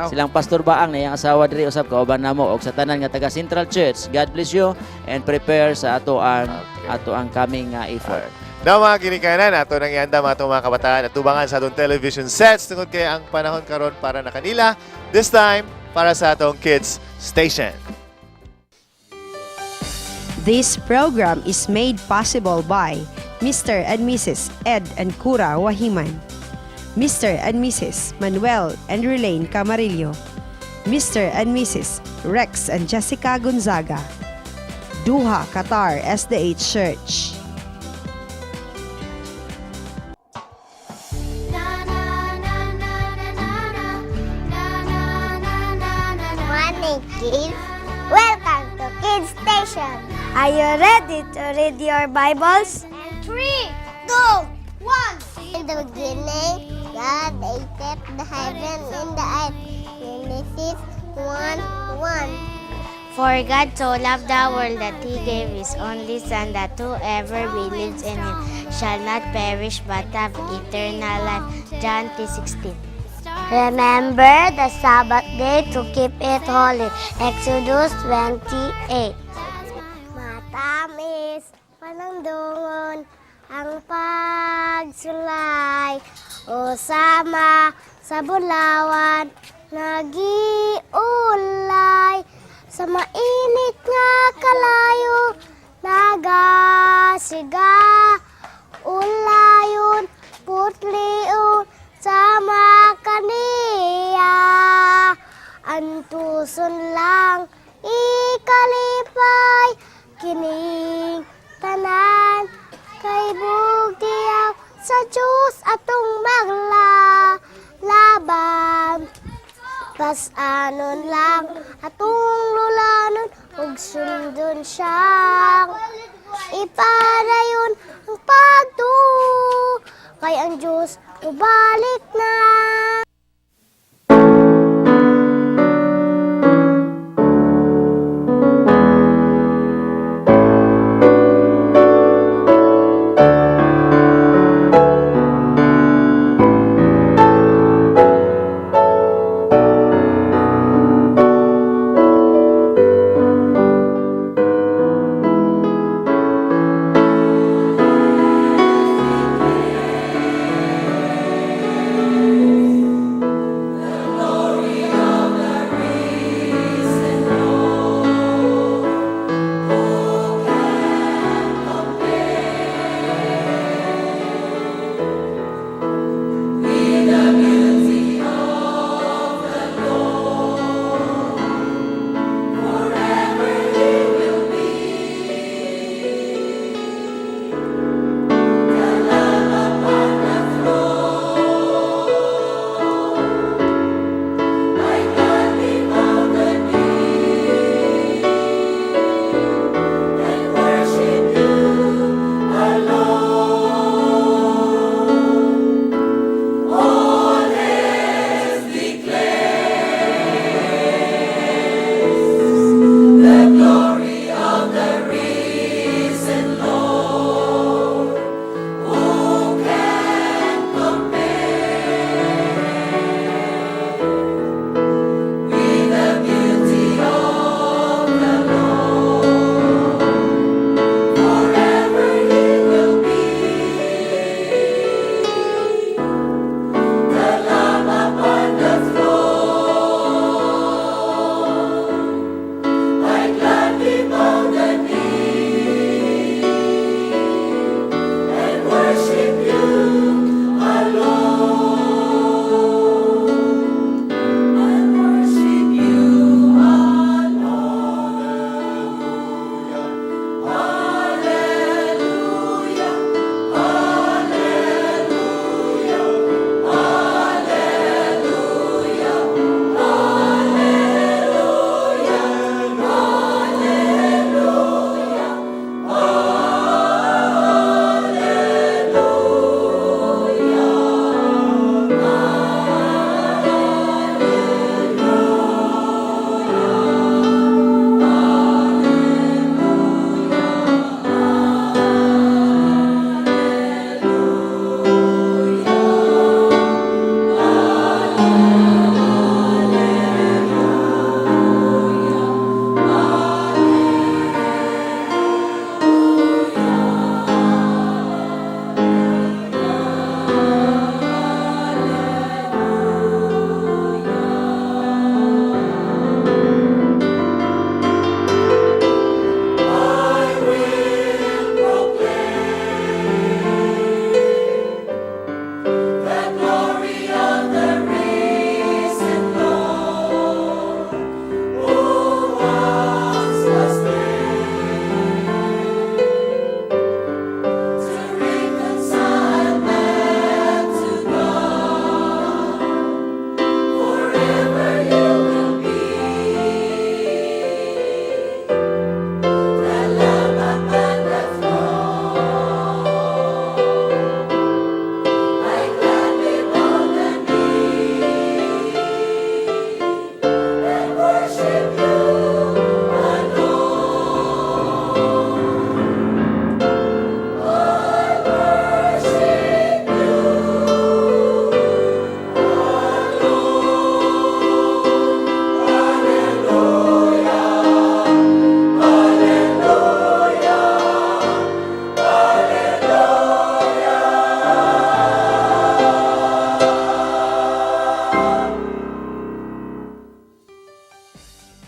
Silang Pastor Baang na iyang asawa diri usab kauban namo og sa tanan nga taga Central Church. God bless you and prepare sa ato ang coming effort. Now mga kinikanan, ato nang ianda mga mga kabataan at tubangan sa atong television sets tungod kay ang panahon karon para na kanila. This time, para sa atong kids station. This program is made possible by Mr. and Mrs. Ed and Kura Wahiman, Mr. and Mrs. Manuel and Relaine Camarillo, Mr. and Mrs. Rex and Jessica Gonzaga, Duha Qatar SDH Church. Morning, kids. Welcome to Kids Station. Are you ready to read your Bibles? 3, 2, 1. In the beginning, God created the heaven and the earth. Genesis 1:1. For God so loved the world that He gave His only Son, that whoever believes in Him shall not perish but have eternal life. John 3:16. Remember the Sabbath day to keep it holy. Exodus 28. Matamis, panandungon, ang pagsulay. O sama sa bulawan, nagiulay. Sa mainit nga kalayo, Nagasiga, ulayon, putliun, sama kaniya. Antuson lang, ikalipay, kining tanan, kay bugtiyak sa Diyos atong maglalaban. Pasanon lang atong lulanon, ug sundon siyang ipadayon ang pagtuo, kay ang Diyos ubalik na.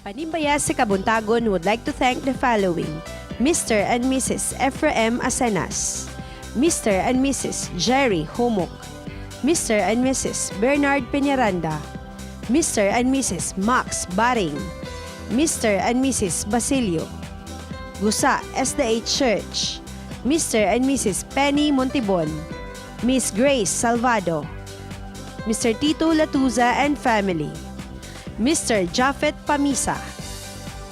Panimbaya sa Kabuntagon would like to thank the following: Mr. and Mrs. Ephraim Asenas, Mr. and Mrs. Jerry Humuk, Mr. and Mrs. Bernard Peñaranda, Mr. and Mrs. Max Baring, Mr. and Mrs. Basilio, Gusa SDA Church, Mr. and Mrs. Penny Montibon, Miss Grace Salvado, Mr. Tito Latuza and family, Mr. Jafet Pamisa,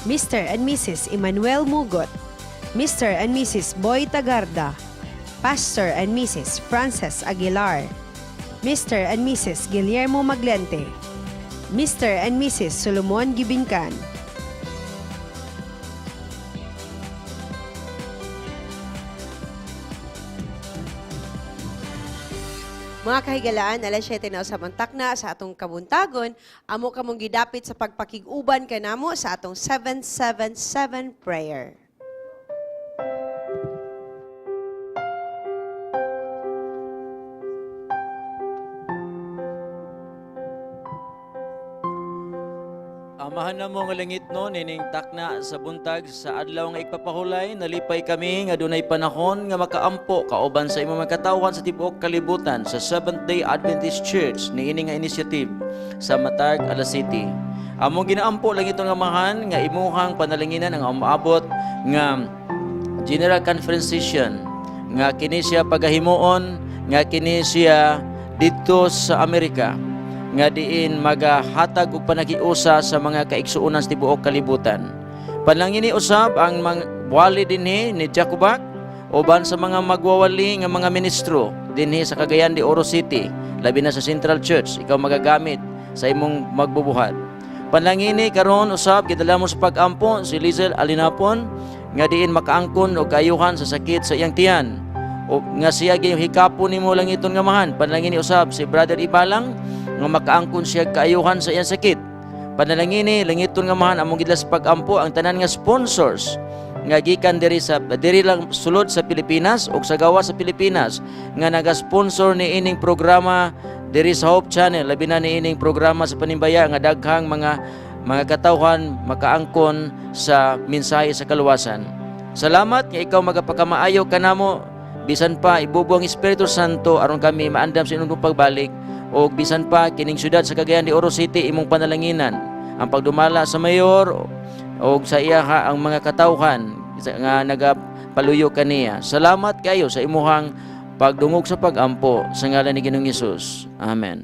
Mr. and Mrs. Emmanuel Mugot, Mr. and Mrs. Boy Tagarda, Pastor and Mrs. Frances Aguilar, Mr. and Mrs. Guillermo Maglente, Mr. and Mrs. Solomon Gibincan. Mga kahigalaan, alas 7 na sa mantakna sa atong Kabuntagon, amo kamong gidapit sa pagpakig-uban kanamo sa atong 777 prayer. Amahan na mo nga langit no, nining takna sa buntag sa adlaw nga igpapahulay, nalipay kami nga dunay panahon nga makaampo kauban sa imong mga katawan sa tibuok kalibutan sa Seventh-day Adventist Church niini nga initiative sa Matag, Alas City. Among ginaampo lang ito nga amahan nga imuhang panalanginan ang umaabot nga General Conference Session nga kini siya pagahimuon, nga kini siya dito sa Amerika, nga diin magahatag og panagiusa sa mga kaigsuonan sa tibuok kalibutan. Panlangini usab ang wali dinhi ni Jacobak uban sa mga magwawali nga mga ministro dinhi sa Cagayan de Oro City, labi na sa Central Church, ikaw magagamit sa imong magbubuhat. Panlangini karon usab gidala mo sa pag-ampo si Lizel Alinapon nga diin makaangkon og kaayuhan sa sakit sa iyang tiyan, o nga siya hikapon nimo lang iton nga mahan. Panlangini usab si Brother Ibalang nga makaangkon siya kaayuhan sa iyang sakit. Panalangini langiton nga mahan among gidlas pag-ampo ang tanan nga sponsors nga gikan diri lang sulod sa Pilipinas o sa gawa sa Pilipinas nga naga-sponsor ni ining programa diri sa Hope Channel, labi na ni ining programa sa Panimbaya nga daghang mga katawhan makaangkon sa mensahe sa kaluwasan. Salamat nga ikaw magapakamaayo kanamo, bisan pa ibubuo ang Espiritu Santo aron kami maandam sa inyong pagbalik, o bisan pa kining syudad sa Cagayan de Oro City imong panalanginan ang pagdumala sa mayor o sa iya ang mga katawhan nga nagapaluyo kaniya. Salamat kayo sa imuhang pagdungog sa pag-ampo sa ngalan ni Ginoong Hesus. Amen.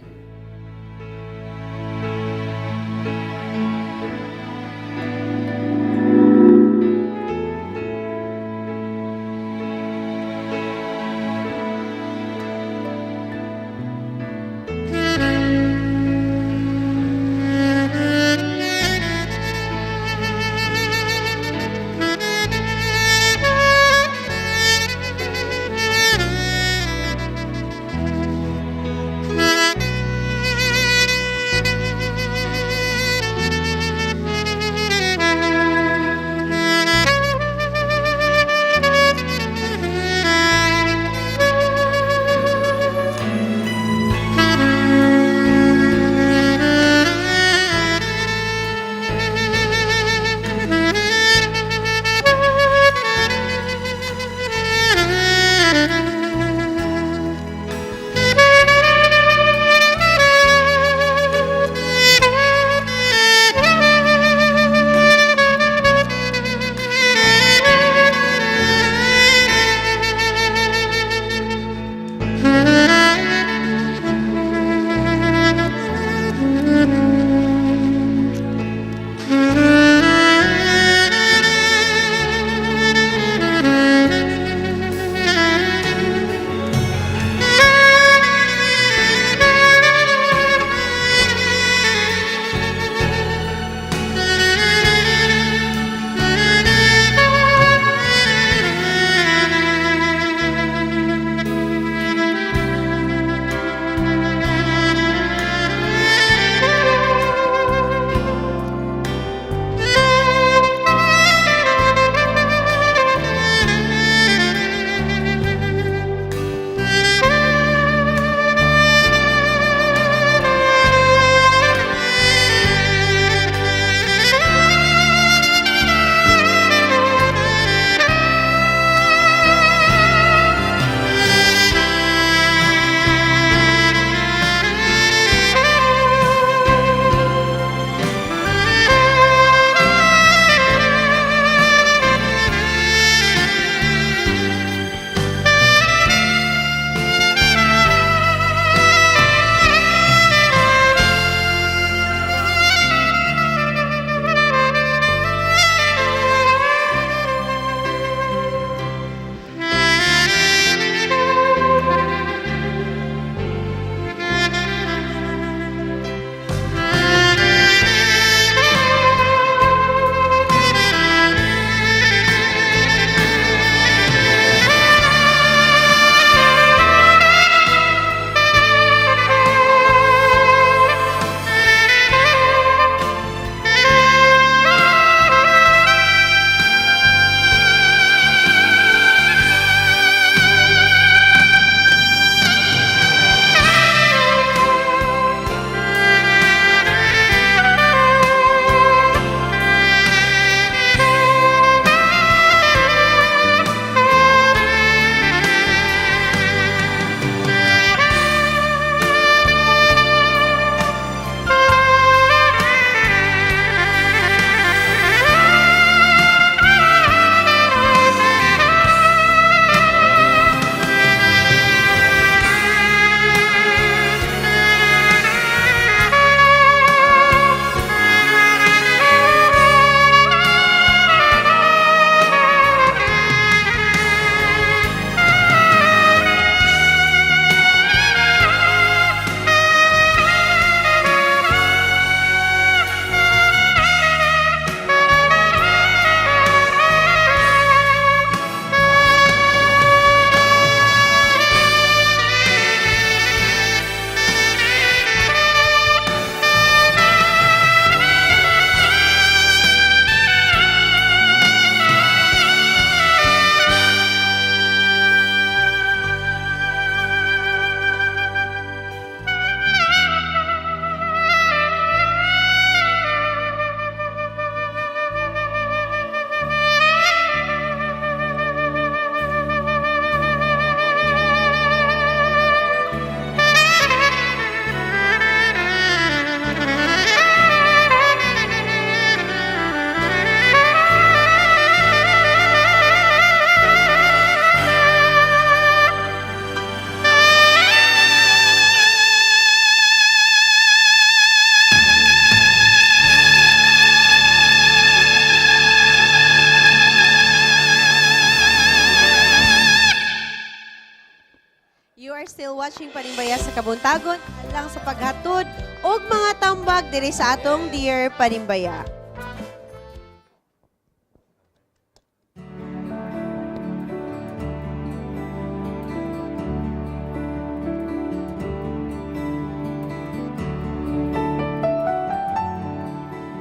You are still watching Panimbaya sa Kabuntagon lang sa paghatod og mga tambag diri sa atong Dear Panimbaya.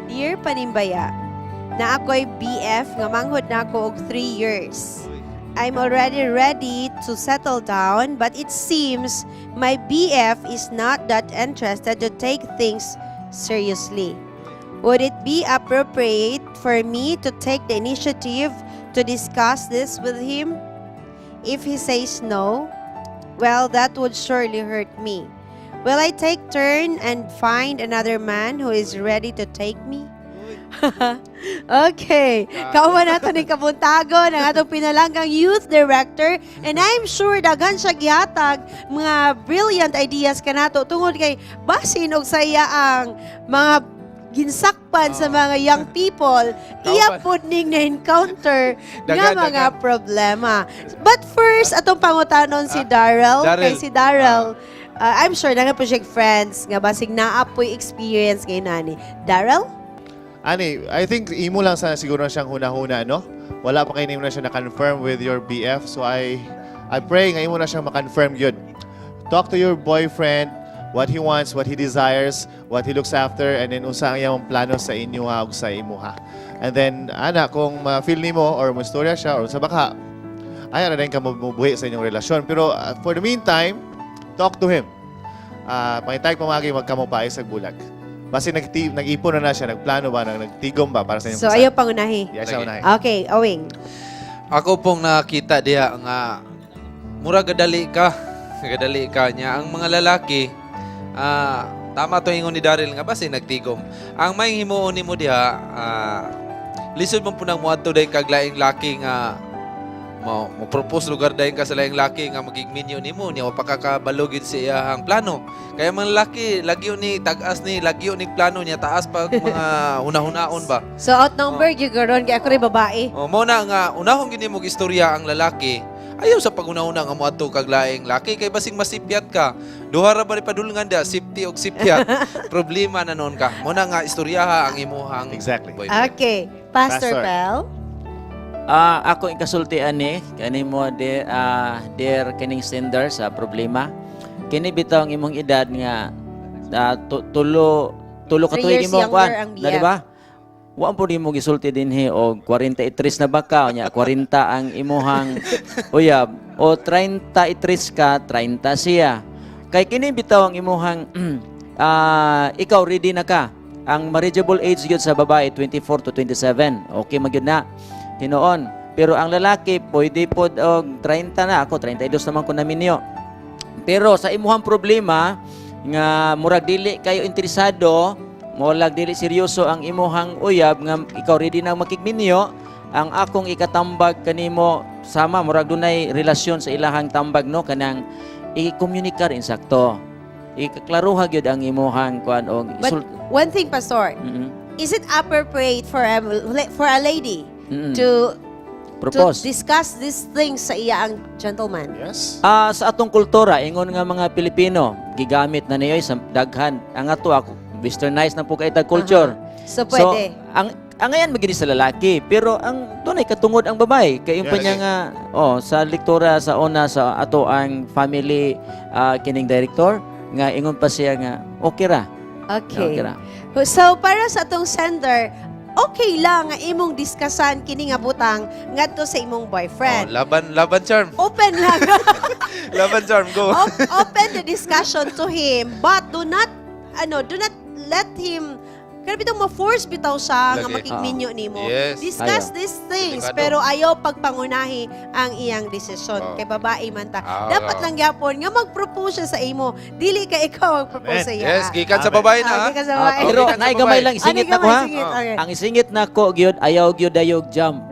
Dear Panimbaya, na ako'y BF nga manghod na ako og 3 years. I'm already ready to settle down, but it seems my BF is not that interested to take things seriously. Would it be appropriate for me to take the initiative to discuss this with him? If he says no, well, that would surely hurt me. Will I take turn and find another man who is ready to take me? Okay. Kauman nato ni Kabuntagon ang atong pinalanggang youth director, and I'm sure daghan siya gihatag mga brilliant ideas kanato tungod kay basin og saya ang mga ginsakpan sa mga young people, iya pod ning na-encounter nga mga problema. But first, atong pangutanon si Darrell. Kay si Darrell, I'm sure nga project friends nga basig naapoy experience kay nani. Darrell? Ani, I think imo lang sana siguro na siyang huna-huna, no? Wala pa kayo na siya na-confirm with your BF. So I pray nga imo na siyang ma-confirm yun. Talk to your boyfriend, what he wants, what he desires, what he looks after, and then unsa ang iyang plano sa inyo ug sa imuha. And then, ana, kung ma-feel nimo or mo-storya siya or sa baka, ayaw na rin ka mabuhi sa inyong relasyon. Pero for the meantime, talk to him. Pangitay pamagi magkamupay sa bulag. Basta nag-ipon na siya, nagplano ba, nagtigom ba para sa inyong So, ayaw pangunahi. Yes, siya unahin. Okay, Owing. Ako pong nakita diya nga mura gadali ka niya. Ang mga lalaki, tama to ingon ni Daryl nga basi nagtigom. Ang may himuon nimo diha, lisod man po nang muadto day kag laing laki nga mo propose lugar dayon ka sa laing laki nga magigminyo nimo niya pakakabalugid sa iyang plano. Kaya mga laki lagyo ni tag-as ni lagyo ni plano niya taas pag mga hunahunahon ba. So, outnumber gyud karon kay ako rin babae. Mo na nga unahon gid nimo istorya ang lalaki. Ayaw sa pag-una-una nga moadto kag laing laki kay basing masipyat ka. Duha ra ba ni padulngan da safety og sipyat. Problema na noon ka. Mo na nga istoryaha ang imuhang Exactly. boyfriend. Okay. Pastor Pastor. Pel. Ako ang kasultian ni kani mo der kining sender sa problema. Kini bitaw ang imong edad nga tulo ka 3 tuig years imong younger kwan, ang di ba? Wa po nimo gisulti dinhi og 43 na baka nya 40 ang imuhang uyab o 33 ka 30 siya. Kay kini bitaw ang imuhang ikaw ready na ka. Ang marriageable age gyud sa babae 24 to 27. Okay magyud na. Hinoon. Pero ang lalaki, pwede po og 30 na. Ako, 32 naman ko namin niyo. Pero sa imuhang problema, nga murag dili kayo interesado, murag dili seryoso ang imuhang uyab, nga ikaw ready na makigminyo, ang akong ikatambag kanimo, sama, murag dunay relasyon sa ilahang tambag, no? Kanang i-communicate insakto. Ikaklaruha gyud ang imuhang kuan og But one thing, Pastor, is it appropriate for a lady to propose. discuss these things sa iya ang gentleman? Yes. Sa atong kultura, ingon nga mga Pilipino, gigamit na niyo sa daghan. Ang ato ako, westernized na po kay tag culture. So, pwede. Ang ngayon magini sa lalaki, pero ang dunay katungod ang babae. Kay Yes. niya nga sa lektura sa una sa ato ang family kining director nga ingon pa siya nga okay ra. Okay. Okay ra. So, para sa atong sender, okay lang nga imong diskusan kini nga butang ngadto sa imong boyfriend. Laban charm. Open lang. Laban charm go. Open the discussion to him, but do not let him kana bitong ma-force bitaw siya nga Lagi. makigminyo nimo. Yes. Discuss Ayaw. these things, Delikado. pero ayaw pagpangunahi ang iyang desisyon. Kay babae man ta. Dapat lang gyapon nga mag-propose siya sa imo. Dili ka ikaw mag-propose sa iya. Yes, gikan sa babae na. Okay, ka sa babae. Pero gikan sa naigamay babae. lang isingit Ano na ko ha. gamay, singit? Okay. Ang isingit na ko gyud ayaw gyud dayog jump.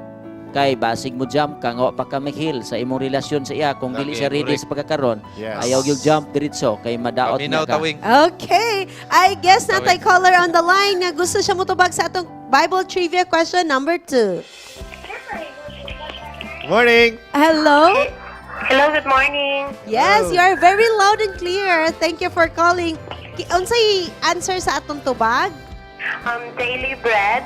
Kay basig mo jump ka nga wa pa ka mahil sa imong relasyon sa iya kung dili Okay, siya ready correct. sa pagkakaron. Yes. Ayaw gyud jump diretso kay madaot Paminaw na ka. tawing. Okay. I guess natay caller on the line nga gusto siya mutubag sa atong Bible trivia question number 2. Good morning. Hello? Hello, good morning. Yes, you are very loud and clear. Thank you for calling. Unsay answer sa atong tubag? Daily bread.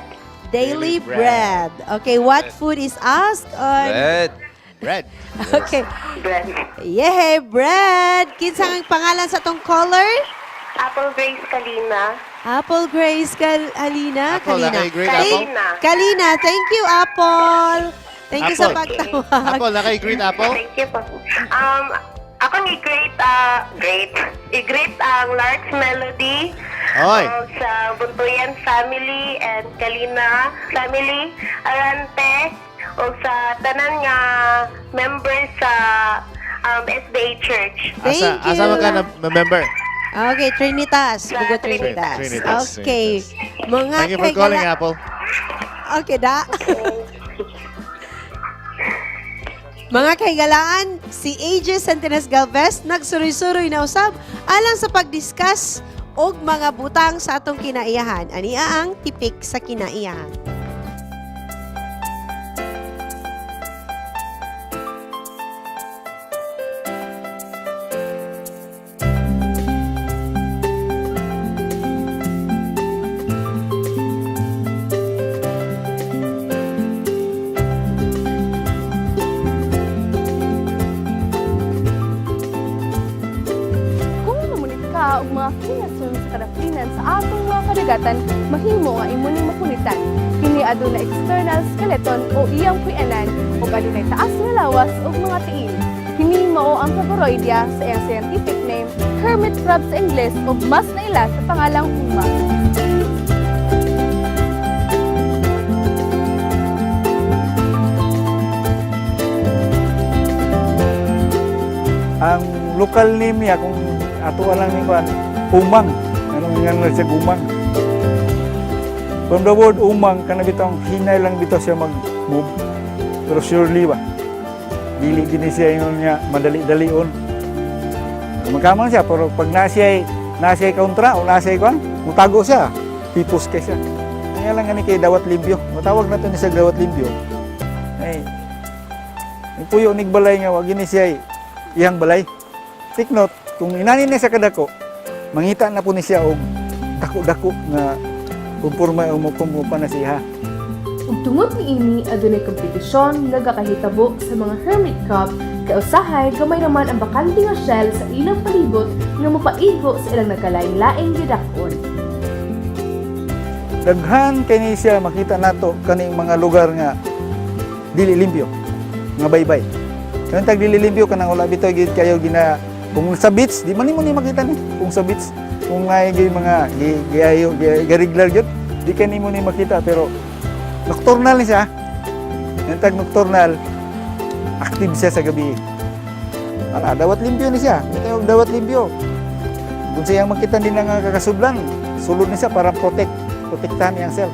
Daily bread. Okay, what food is asked on? Bread. Bread. Okay. Bread. Yeah, bread. Kinsa ang pangalan sa atong caller? Apple Grace Kalina. Apple Grace Kalina. Apple, naka-grade apple? Kalina, thank you, Apple. Thank you sa Apple. pagtawag. Apple, naka-green apple? Thank you po. Ako i-greet ang Lark's Melody Oy. sa Buntuyan family and Kalina family, Arante, o sa tanan nga members sa SDA Church. Thank you. Asa man ka na member? Okay, Trinitas. Bugo Trinitas. Trinitas. Okay. Mga Thank you for calling, kaigala- Apple. Okay, da. Mga kahigalaan, si AJ Centenes Galvez nagsuroy-suroy na usab alang sa pag-discuss og mga butang sa atong kinaiyahan. Ania ang tipik sa kinaiyahan. Kung namunit ka og mga kinasun sa kadaplinan sa atong mga kadagatan, mahimo nga imo ning makulitan. Kini aduna external skeleton o iyang puyanan ug adunay taas nga lawas ug mga tiil. Kini mao ang Fabroidia sa iyang scientific name, hermit crab sa Ingles ug mas naila sa pangalang umang. Ang local name niya, kung ato lang ni kuan, umang. Anong nga siya umang. From the word umang, kana bitong hinay lang bitaw siya mag-move. Pero surely ba? Dili din siya yung niya madali-dalion. Magkamang siya, pero pag nasiya'y kontra o nasiya'y kuan, mutago siya. Pipos kay siya. Kaya lang nga kay dawat limbyo. Matawag natin niya sa dawat limbyo. Ay, yung puyo nigbalay nga, wag ni siya iyang balay. Take note, kung inanin niya sa kadako, mangita na po ni siya og dako-dako nga kumpurma o mukumpupa na siya. Ug tungod niini adunay kompetisyon nga gakahitabo sa mga hermit crab kay usahay gamay naman ang bakante nga shell sa ilang palibot nga mopaigo sa ilang nagkalain-laing gidakon. Daghan kay ni siya makita nato kaning mga lugar nga dili limpyo, nga baybay. Kung tag dili limpyo kanang wala bitaw gid kayo gina kung sa beach, di man mo ni makita ni kung sa beach kung may mga giayo regular gyud di kay nimo ni makita pero nocturnal ni siya. Yung tag nocturnal active siya sa gabi. Ana dawat limpyo ni siya. Ito dawat limpyo. Kung siya makita din nga kakasudlan, sulod ni siya para protektahan niyang self.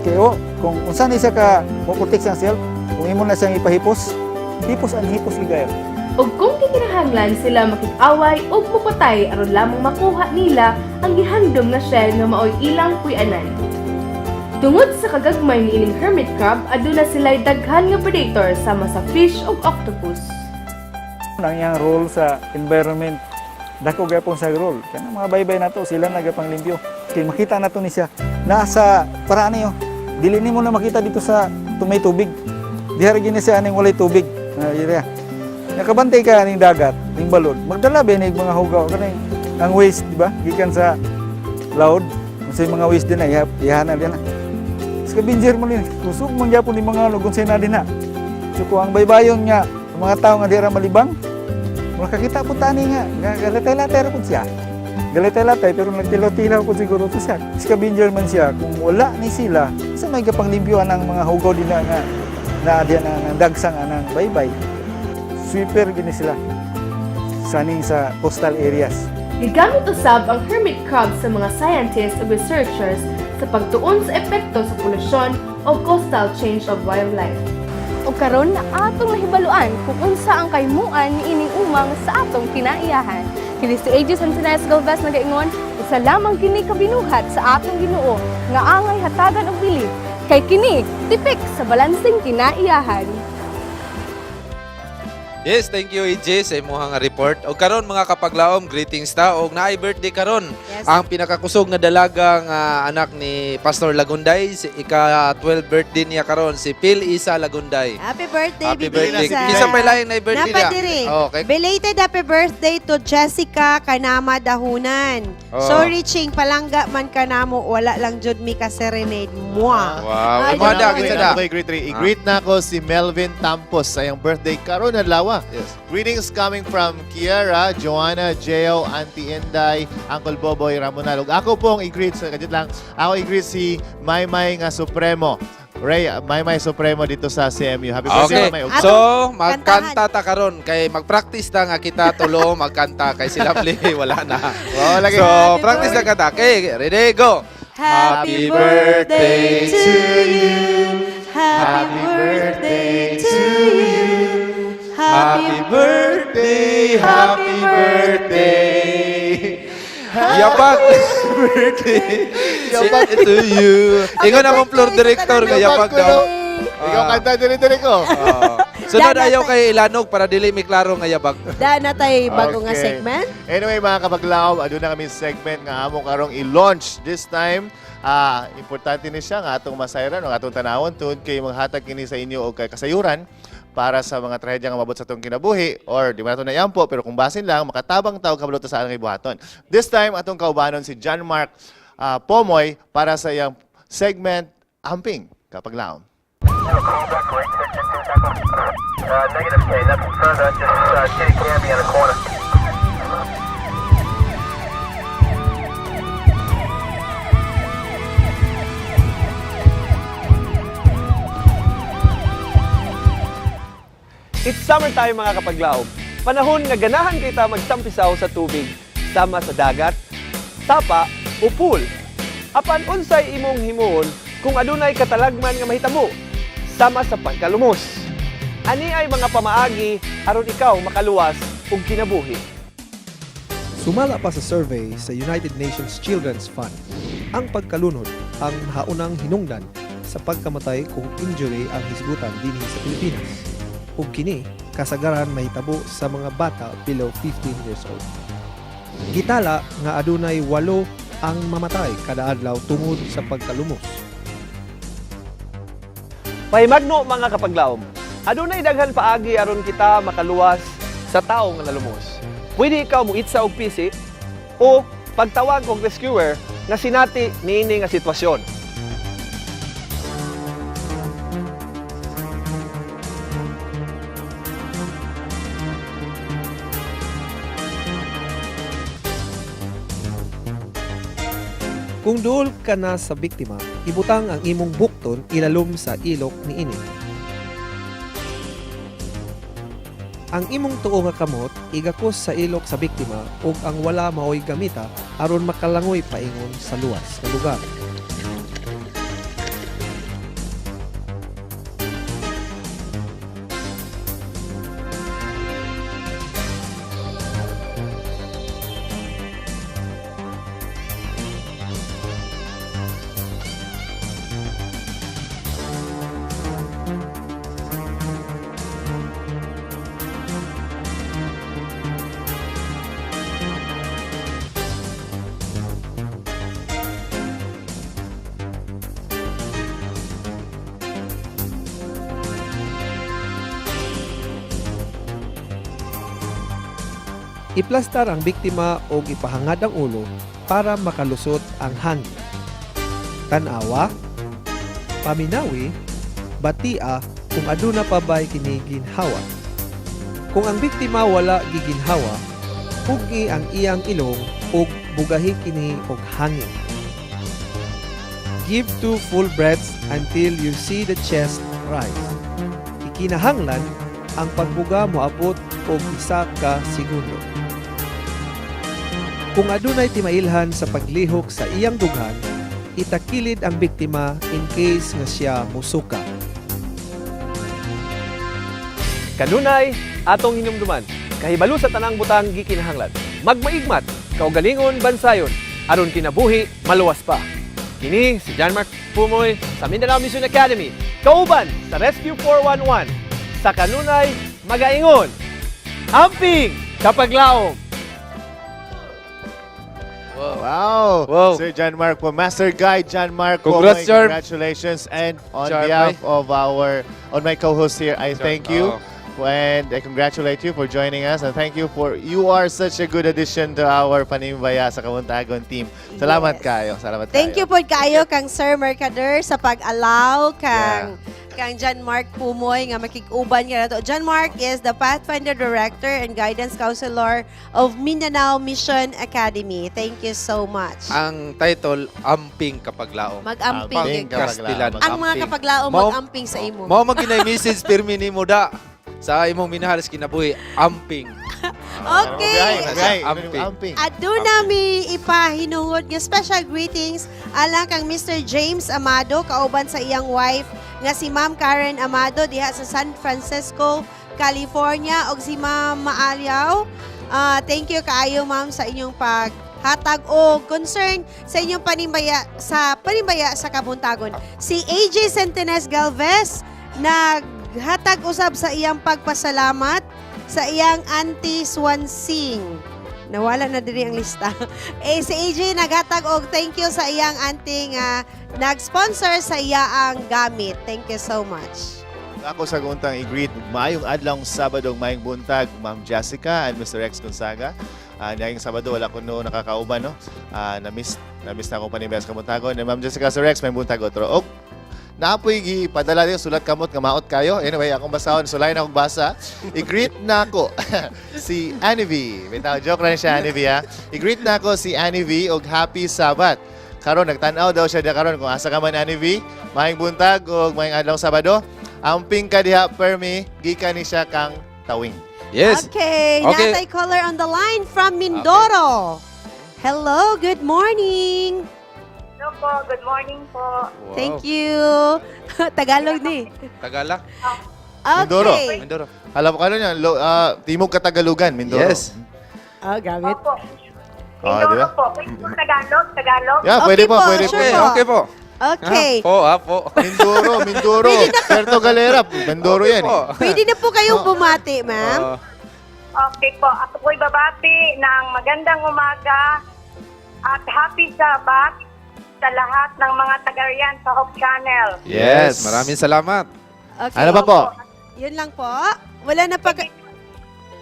Kaya kung unsa ni siya ka mo-protect siyang self, kung imo na siyang ipahipos, hipos ang hipos igayon. Ug kung kinahanglan sila makig-away ug mupatay aron lamang makuha nila ang gihandom nga shell nga maoy ilang puy-anan. Tungod sa kagagmay ni ining hermit crab, aduna sila'y daghan nga predator sama sa fish ug octopus. Ang iyang role sa environment, dako gyapon sa role. Kaya mga baybay nato sila nagapang limpyo. Kay makita nato ni siya nasa paraan niyo. Dili nimo na makita dito sa may tubig. Diha ra gini siya aning walay tubig. Area. Nakabantay ka ning dagat, ning balod. Magdala ba ning mga hugaw kaning ang waste, di ba? Gikan sa loud. Kasi mga waste din ay ihana din na. Sa binjer mo din, kusog man gyapon ni mga lugon sa na din na. So kung ang baybayon nga mga tao nga di ra malibang, makakita po tani nga galatay-latay ra pud siya. Galatay-latay pero nagtilaw-tilaw po siguro to siya. Sa binjer man siya kung wala ni sila, sa may kapanglimpyuan ang mga hugaw din na na diyan ang dagsang anang baybay. Sweeper gini sila saning sa coastal areas. Gigamit usab ang hermit crab sa mga scientists ug researchers sa pagtuon sa epekto sa polusyon o coastal change of wildlife. O karon na atong nahibaluan kung unsa ang kaymuan ni ining umang sa atong kinaiyahan. Kini si AJ Centenes Galvez nagaingon, isa lamang kini kabinuhat sa atong Ginoo nga angay hatagan og bilib. Kay kini tipik sa balansing kinaiyahan. Yes, thank you EJ sa imong nga report. O karon mga kapaglaom, greetings ta og naay birthday karon. Yes. Ang pinakakusog nga dalagang anak ni Pastor Lagunday, si ika-12 birthday niya karon si Phil Isa Lagunday. Happy birthday, Happy Bibi birthday. Isa. Kisa pa laing na birthday niya. Napadiri. Okay. Belated happy birthday to Jessica Kanama Dahunan. Oh. Sorry, Ching, palangga man ka namo, wala lang jud mi ka serenade. Mwah. Wow. Ay, Imada, grabe. kita da. I-greet na ako si Melvin Tampos sa iyang birthday karon adlaw. Yes. Greetings coming from Kiara, Joanna, Jeo, Auntie Enday, Uncle Boboy Ramonal. Ug ako pong i-greet sa kadit lang. Ako i-greet si Maymay nga Supremo. Ray, Maymay Supremo dito sa CMU. Happy birthday, Okay. Maymay. Ato, So, magkanta kantahan. ta karon kay magpractice ta nga kita tulo magkanta kay si Lovely wala na. Wow, lagi. So, practice na kanta. Okay, ready go. Happy birthday to you. Happy birthday to you. Happy birthday, happy birthday. Yapag birthday. Yapag to you. Ingon na mong floor director nga yapag daw. Ikaw kanta dire ko. Sunod Dana ayaw tayo. kay Ilanog para dili mi klaro nga yapag. Da na tayo bago nga Okay. segment. Anyway, mga kapaglaw, aduna na kami segment nga among karong i-launch this time. Importante ni siya nga atong masayran o atong tanawon tungod kay maghatag kini sa inyo o kay kasayuran para sa mga trahedya nga mabot sa atong kinabuhi or di man nato nayampo pero kung basin lang makatabang tawag kabalo sa alang ibuhaton. This time atong kaubanon si John Mark Pomoy para sa iyang segment Amping Kapaglaom. Negative K, nothing further, just Kitty Canby on the corner. It's summertime mga kapaglaom. Panahon nga ganahan kita magtampisaw sa tubig, sama sa dagat, sapa o pool. Apan unsay imong himuon kung adunay katalagman nga mahitabo, sama sa pagkalumos. Ani ay mga pamaagi aron ikaw makaluwas ug kinabuhi. Sumala pa sa survey sa United Nations Children's Fund, ang pagkalunod ang haunang hinungdan sa pagkamatay kung injury ang hisgutan dinhi sa Pilipinas. Ug kini kasagaran mahitabo sa mga bata below 15 years old. Gitala nga adunay 8 ang mamatay kada adlaw tungod sa pagkalumos. Pahimagno mga kapaglaom, adunay daghan paagi aron kita makaluwas sa tawo nga nalumos. Pwede ikaw muitsa og pisi o pagtawag og rescuer nga sinati niini nga sitwasyon. Kung duol ka na sa biktima, ibutang ang imong bukton ilalom sa ilok niini. Ang imong tuo nga kamot igakos sa ilok sa biktima ug ang wala maoy gamita aron makalangoy paingon sa luwas nga lugar. Iplastar ang biktima o ipahangad ang ulo para makalusot ang hangin. Tanawa, paminawi, batia kung aduna pa ba'y kini ginhawa. Kung ang biktima wala giginhawa, pugi ang iyang ilong ug bugahi kini og hangin. Give 2 full breaths until you see the chest rise. Ikinahanglan ang pagbuga moabot og 1 ka segundo. Kung adunay timailhan sa paglihok sa iyang dughan, itakilid ang biktima in case nga siya musuka. Kanunay, atong hinumduman, kahibalo sa tanang butang gikinahanglan. Magmaigmat, kaugalingon bansayon, aron kinabuhi maluwas pa. Kini si John Mark Pumoy sa Mindanao Mission Academy, kauban sa Rescue 411. Sa kanunay, magaingon, Amping Kapaglaom. Wow. Sir John Marco, Master Guide John Marco. Congrats, Charm. Congratulations. And on Charm, behalf of my co-host here, I thank you. And I congratulate you for joining us. And thank you you are such a good addition to our Panimbaya sa Kabuntagon team. Salamat kayo. Salamat Thank kayo. you po kayo kang Sir Mercader sa pag-allow kang John Mark Pumoy nga makikuban ka na to. John Mark is the Pathfinder Director and Guidance Counselor of Mindanao Mission Academy. Thank you so much. Ang title, Amping Kapaglaom. Mag-amping. Kastilan. Ang mga kapaglaom mag-amping sa imo. Mao man ginay message pirmi nimo da sa imong minahal sa kinabuhi, amping. Okay. Amping. Aduna mi ipahinuhod nga special greetings alang kang Mr. James Amado kauban sa iyang wife nga si Ma'am Karen Amado diha sa San Francisco, California og si Ma'am Maaliaw. Thank you kaayo ma'am sa inyong paghatag o concern sa inyong panimbaya sa Kabuntagon. Si AJ Centenes Galvez naghatag usab sa iyang pagpasalamat sa iyang Auntie Swansing. Nawala na diri ang lista. Si AJ naghatag og thank you sa iyang auntie nga nag-sponsor sa iyaang gamit. Thank you so much. Ako sa guntang i-greet maayong adlaw Sabado maayong buntag Ma'am Jessica and Mr. Rex Gonzaga. Ngayong Sabado wala ko noon nakakauban no. Na-miss na akong Panimbaya sa Kabuntagon. And Ma'am Jessica Sir Rex may buntag otro. Naapoy gipadala din sulat kamot nga maot kayo. Anyway, akong basahon sulay na akong basa. I-greet na ako si Annie V. Bitaw joke lang siya Annie V ha. I-greet na ako si Annie V og happy Sabat. Karon nagtan-aw daw siya karon kung asa ka man Annie V. Maayong buntag og maayong adlaw Sabado. Amping ka diha permi gikan ni siya kang tawing. Yes. Okay. Natay caller on the line from Mindoro. Hello, good morning. Hello po, good morning po. Wow. Thank you. Tagalog ni. Tagala? Okay. Mindoro. Alam ko ano yan, Timog Katagalugan, Mindoro. Yes. Gamit. Opo. Di ba? po. Pwede po Tagalog? Yeah, pwede po, pwede po. Okay po. Okay. Po. Mindoro. Puerto Galera, Mindoro yan eh. Pwede na po kayong bumati, ma'am. Okay po. Ako po'y babati ng magandang umaga at happy Sabbath sa lahat ng mga taga-riyan sa Hope Channel. Yes, maraming salamat. Okay. Ano pa po? Yun lang po. Wala na pa.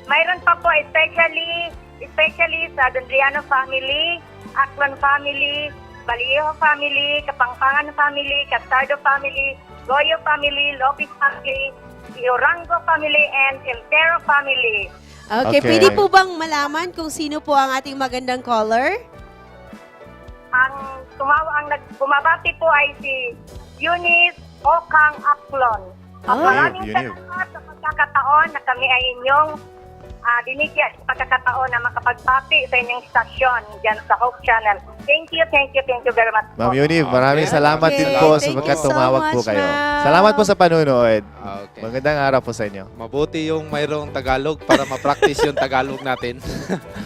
Mayroon pa po especially sa Dondriano family, Aklan family, Baliejo family, Kapangpangan family, Castardo family, Goyo family, Lopez family, Iorango family, and Eltero family. Okay, pwede po bang malaman kung sino po ang ating magandang caller? Ang bumabati po ay si Eunice Okang Aklon. Maraming salamat sa pagkakataon na kami ay inyong dinikya sa pagkakataon na makapagbati sa inyong stasyon dyan sa Hope Channel. Thank you very much po. Ma'am Yuni, maraming salamat din po sa pagkatumawag po kayo. Salamat po sa panunood. Okay. Magandang araw po sa inyo. Mabuti yung mayroong Tagalog para ma-practice yung Tagalog natin.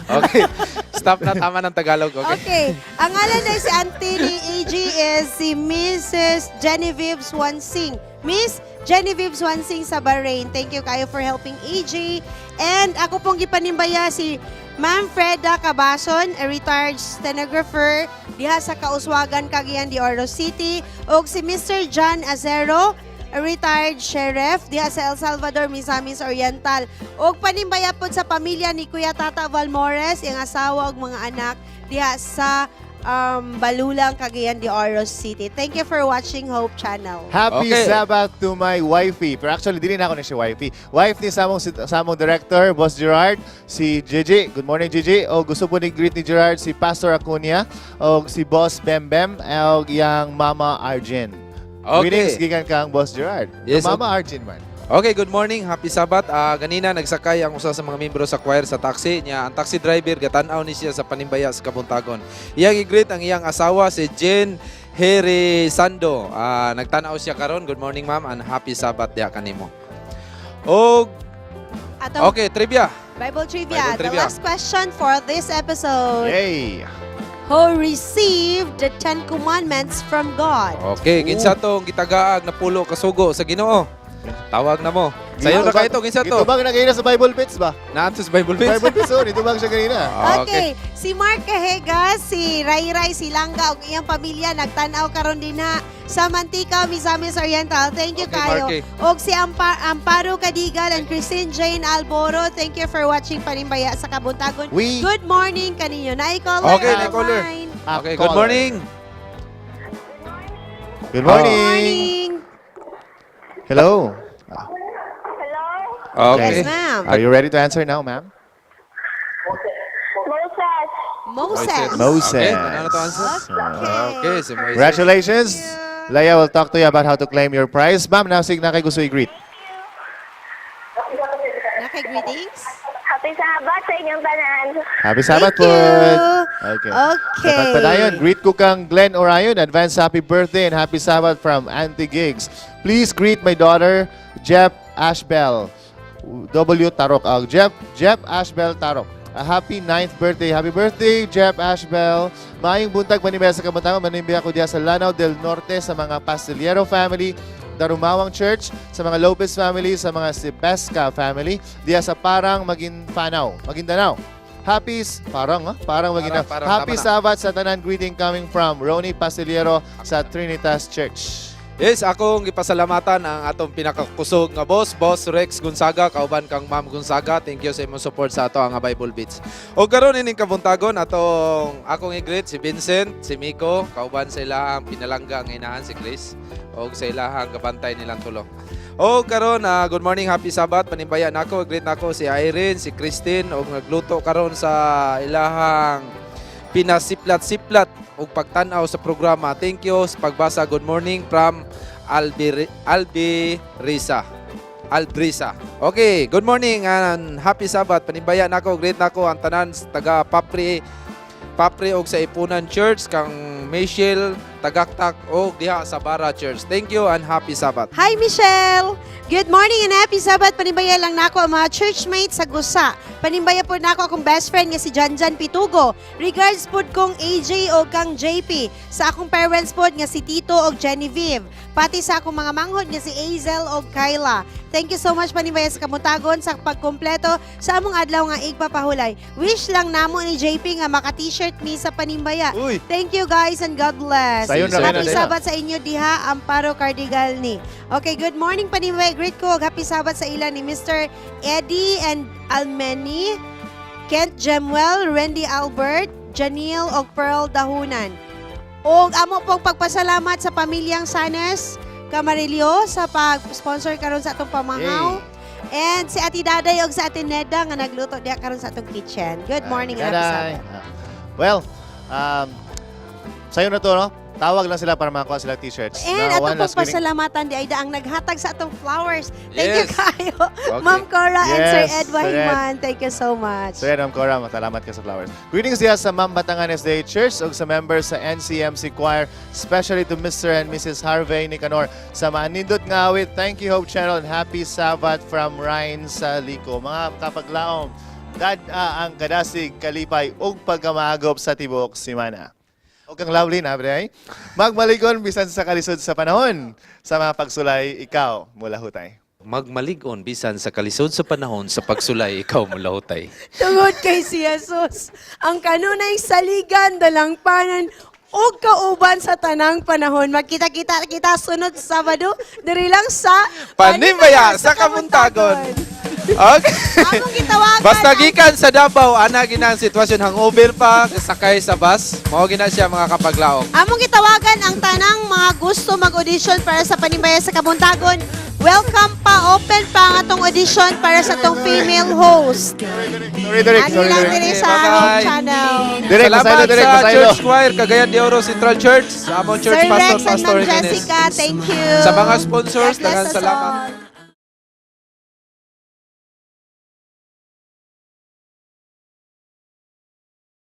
Okay. Stop na, tama ng Tagalog. Okay. Ang ngalan na si auntie ni AG is si Mrs. Genevieve Swansing. Miss Genevieve Swansing sa Bahrain. Thank you kayo for helping AG. And ako pong gipanimbaya si Ma'am Freda Cabason, a retired stenographer diha sa Kauswagan, Cagayan de Oro City. O si Mr. John Azero, a retired sheriff diha sa El Salvador, Misamis Oriental. O panimbaya po sa pamilya ni Kuya Tata Valmores, ang asawa ug mga anak diha sa Balulang, Cagayan de Oro City. Thank you for watching Hope Channel. Happy Sabbath to my wifey. Pero actually, dili na ako na siya wifey. Wife ni samong director, Boss Gerard, si Gigi. Good morning, Gigi. O gusto po ni-greet ni Gerard si Pastor Acuña o si Boss Bembem o yang Mama Arjen. Greetings gikan kang Boss Gerard. Yes, Mama Arjen man. Okay, good morning. Happy Sabbath. Ganina nagsakay ang usa sa mga miyembro sa choir sa taxi niya. Ang taxi driver gatan-aw ni siya sa Panimbaya sa Kabuntagon. Iyang i-greet ang iyang asawa si Jen Herisando. Nagtanaw siya karon. Good morning, ma'am, and happy Sabbath diha kanimo. Okay, trivia. Bible trivia. Bible trivia. The last question for this episode. Yay! Who received the 10 commandments from God? Okay, kinsa tong gitagaag na pulo kasugo sa Ginoo? Tawag na mo. Sayo na kayo itong isa to. Itubag na kanina sa Bible Bits ba? Naatos Bible Bits. Bible Bits, oh. Itubag siya kanina. Okay. Si Mark Cahegas, si Ray si Langga, ug iyang pamilya nagtanaw karon din na sa Mantika, Misamis Oriental. Thank you kayo. Marky. Og si Amparo Cadigal and Christine Jane Alboro. Thank you for watching Panimbaya sa Kabuntagon. Good morning kaninyo. Na-caller. Okay, na-caller. Okay, good morning. Good morning. Hello. Okay. Yes, ma'am. Are you ready to answer now, ma'am? Moses. Okay, ano to answer? Okay, si Moses. Congratulations. Leia will talk to you about how to claim your prize. Ma'am, nasig na kay gusto i-greet. Greetings. Happy Sabbath sa inyong tanan. Happy Sabbath po. Okay. Pagpadayon, greet ko kang Glenn Orion. Advance happy birthday and happy Sabbath from Auntie Gigs. Please greet my daughter, Jeff Ashbel. W. Tarok. Jeff Ashbel Tarok. A happy 9th birthday. Happy birthday, Jeff Ashbel. Maayong buntag, Panimbaya sa Kabuntagon. Manimbiya ko diya sa Lanao del Norte, sa mga Pastillero family, Darumawang Church, sa mga Lopez family, sa mga Sibesca family, diya sa Parang Maguindanao. Happy Sabbath sa tanan. Greeting coming from Ronnie Pastillero sa Trinitas Church. Yes, akong ipasalamatan ang atong pinakakusog nga boss Rex Gonzaga, kauban kang Ma'am Gonzaga. Thank you sa imong support sa ato ang Bible Beats. O karon ining Kabuntagon atong akong i-greet si Vincent, si Miko, kauban sa ilahang pinalangga ang inahan si Chris, o sa ilahang kabantay nilang tulo. O karon good morning, happy Sabbath. Panimbaya nako, greet nako si Irene, si Christine, og nagluto karon sa ilahang pinasiplat-siplat ug pagtan-aw sa programa. Thank you sa pagbasa. Good morning from Albrisa. Okay, good morning and happy Sabbath. Panimbaya nako, greet nako ang tanan taga Papri og sa Ipunan Church, kang Michelle, Tagaktak og diha sa Bara Church. Thank you and happy Sabbath. Hi, Michelle! Good morning and happy Sabbath. Panimbaya lang nako ang mga churchmates sa Gusa. Panimbaya po nako akong best friend nga si Janjan Pitugo. Regards po kong AJ o kang JP. Sa akong parents po nga si Tito o Genevieve. Pati sa akong mga manghod nga si Azel o Kyla. Thank you so much Panimbaya sa Kabuntagon sa pagkumpleto sa among adlaw nga igpapahulay. Wish lang namo ni JP nga maka-t-shirt mi sa Panimbaya. Uy. Thank you guys and God bless. Happy Sabbath sa inyo diha, Amparo Cardigal ni. Okay, good morning Panimbaya. Great ko. Happy Sabbath sa ilan ni Mr. Eddie and Almeni, Kent Jemuel, Randy Albert, Janille o Pearl Dahunan. O amo pong pagpasalamat sa pamilyang Sanes Camarillo sa pag-sponsor karon sa atong pamahaw. And si Ati Daday o sa Ati Neda nga nagluto diya karon sa atong kitchen. Good morning and happy Sabbath. Well, sayo na to, no? Tawag lang sila para makakuha sila t-shirts. And atong pagpasalamatan di ay daang naghatag sa atong flowers. Thank you kayo. Okay. Ma'am Cora and Sir Ed Wahiman. Thank you so much. So yan, Ma'am Cora, matalamat ka sa flowers. Greetings diya sa Ma'am Batangan SDA Church o sa members sa NCMC Choir, especially to Mr. and Mrs. Harvey Nicanor. Sa maanindot nga awit, thank you Hope Channel and happy Sabbath from Ryan sa Lico. Mga kapaglaom, ang kadasig, kalipay, ug pagkamagop sa tibok simana. O kang lovely na, bre. Magmaligon bisan sa kalisod sa panahon. Sa mga pagsulay, ikaw mula hutay. Magmaligon bisan sa kalisod sa panahon sa pagsulay, ikaw mula hutay. Tungod kay si Jesus, ang kanunay saligan, dalangpanan, o kauban sa tanang panahon. Magkita-kita kita sunod sa Sabado, diri lang sa Panimbaya sa Kabuntagon. Okay. Among gitawagan. Basta gikan sa Davao, ana ginang sitwasyon hangover pa, sakay sa bus. Mao gina siya mga kapaglaom. Among gitawagan ang tanang mga gusto mag-audition para sa Panimbaya sa Kabuntagon. Welcome pa, open pa ang atong audition para sa tong female host. Ano lang din sa Hope Channel. Salamat sa Church Choir, Cagayan de Oro Central Church, sa among Church Sir Rex Pastor and Ma'am Jessica, thank you. Sa mga sponsors, daghang salamat.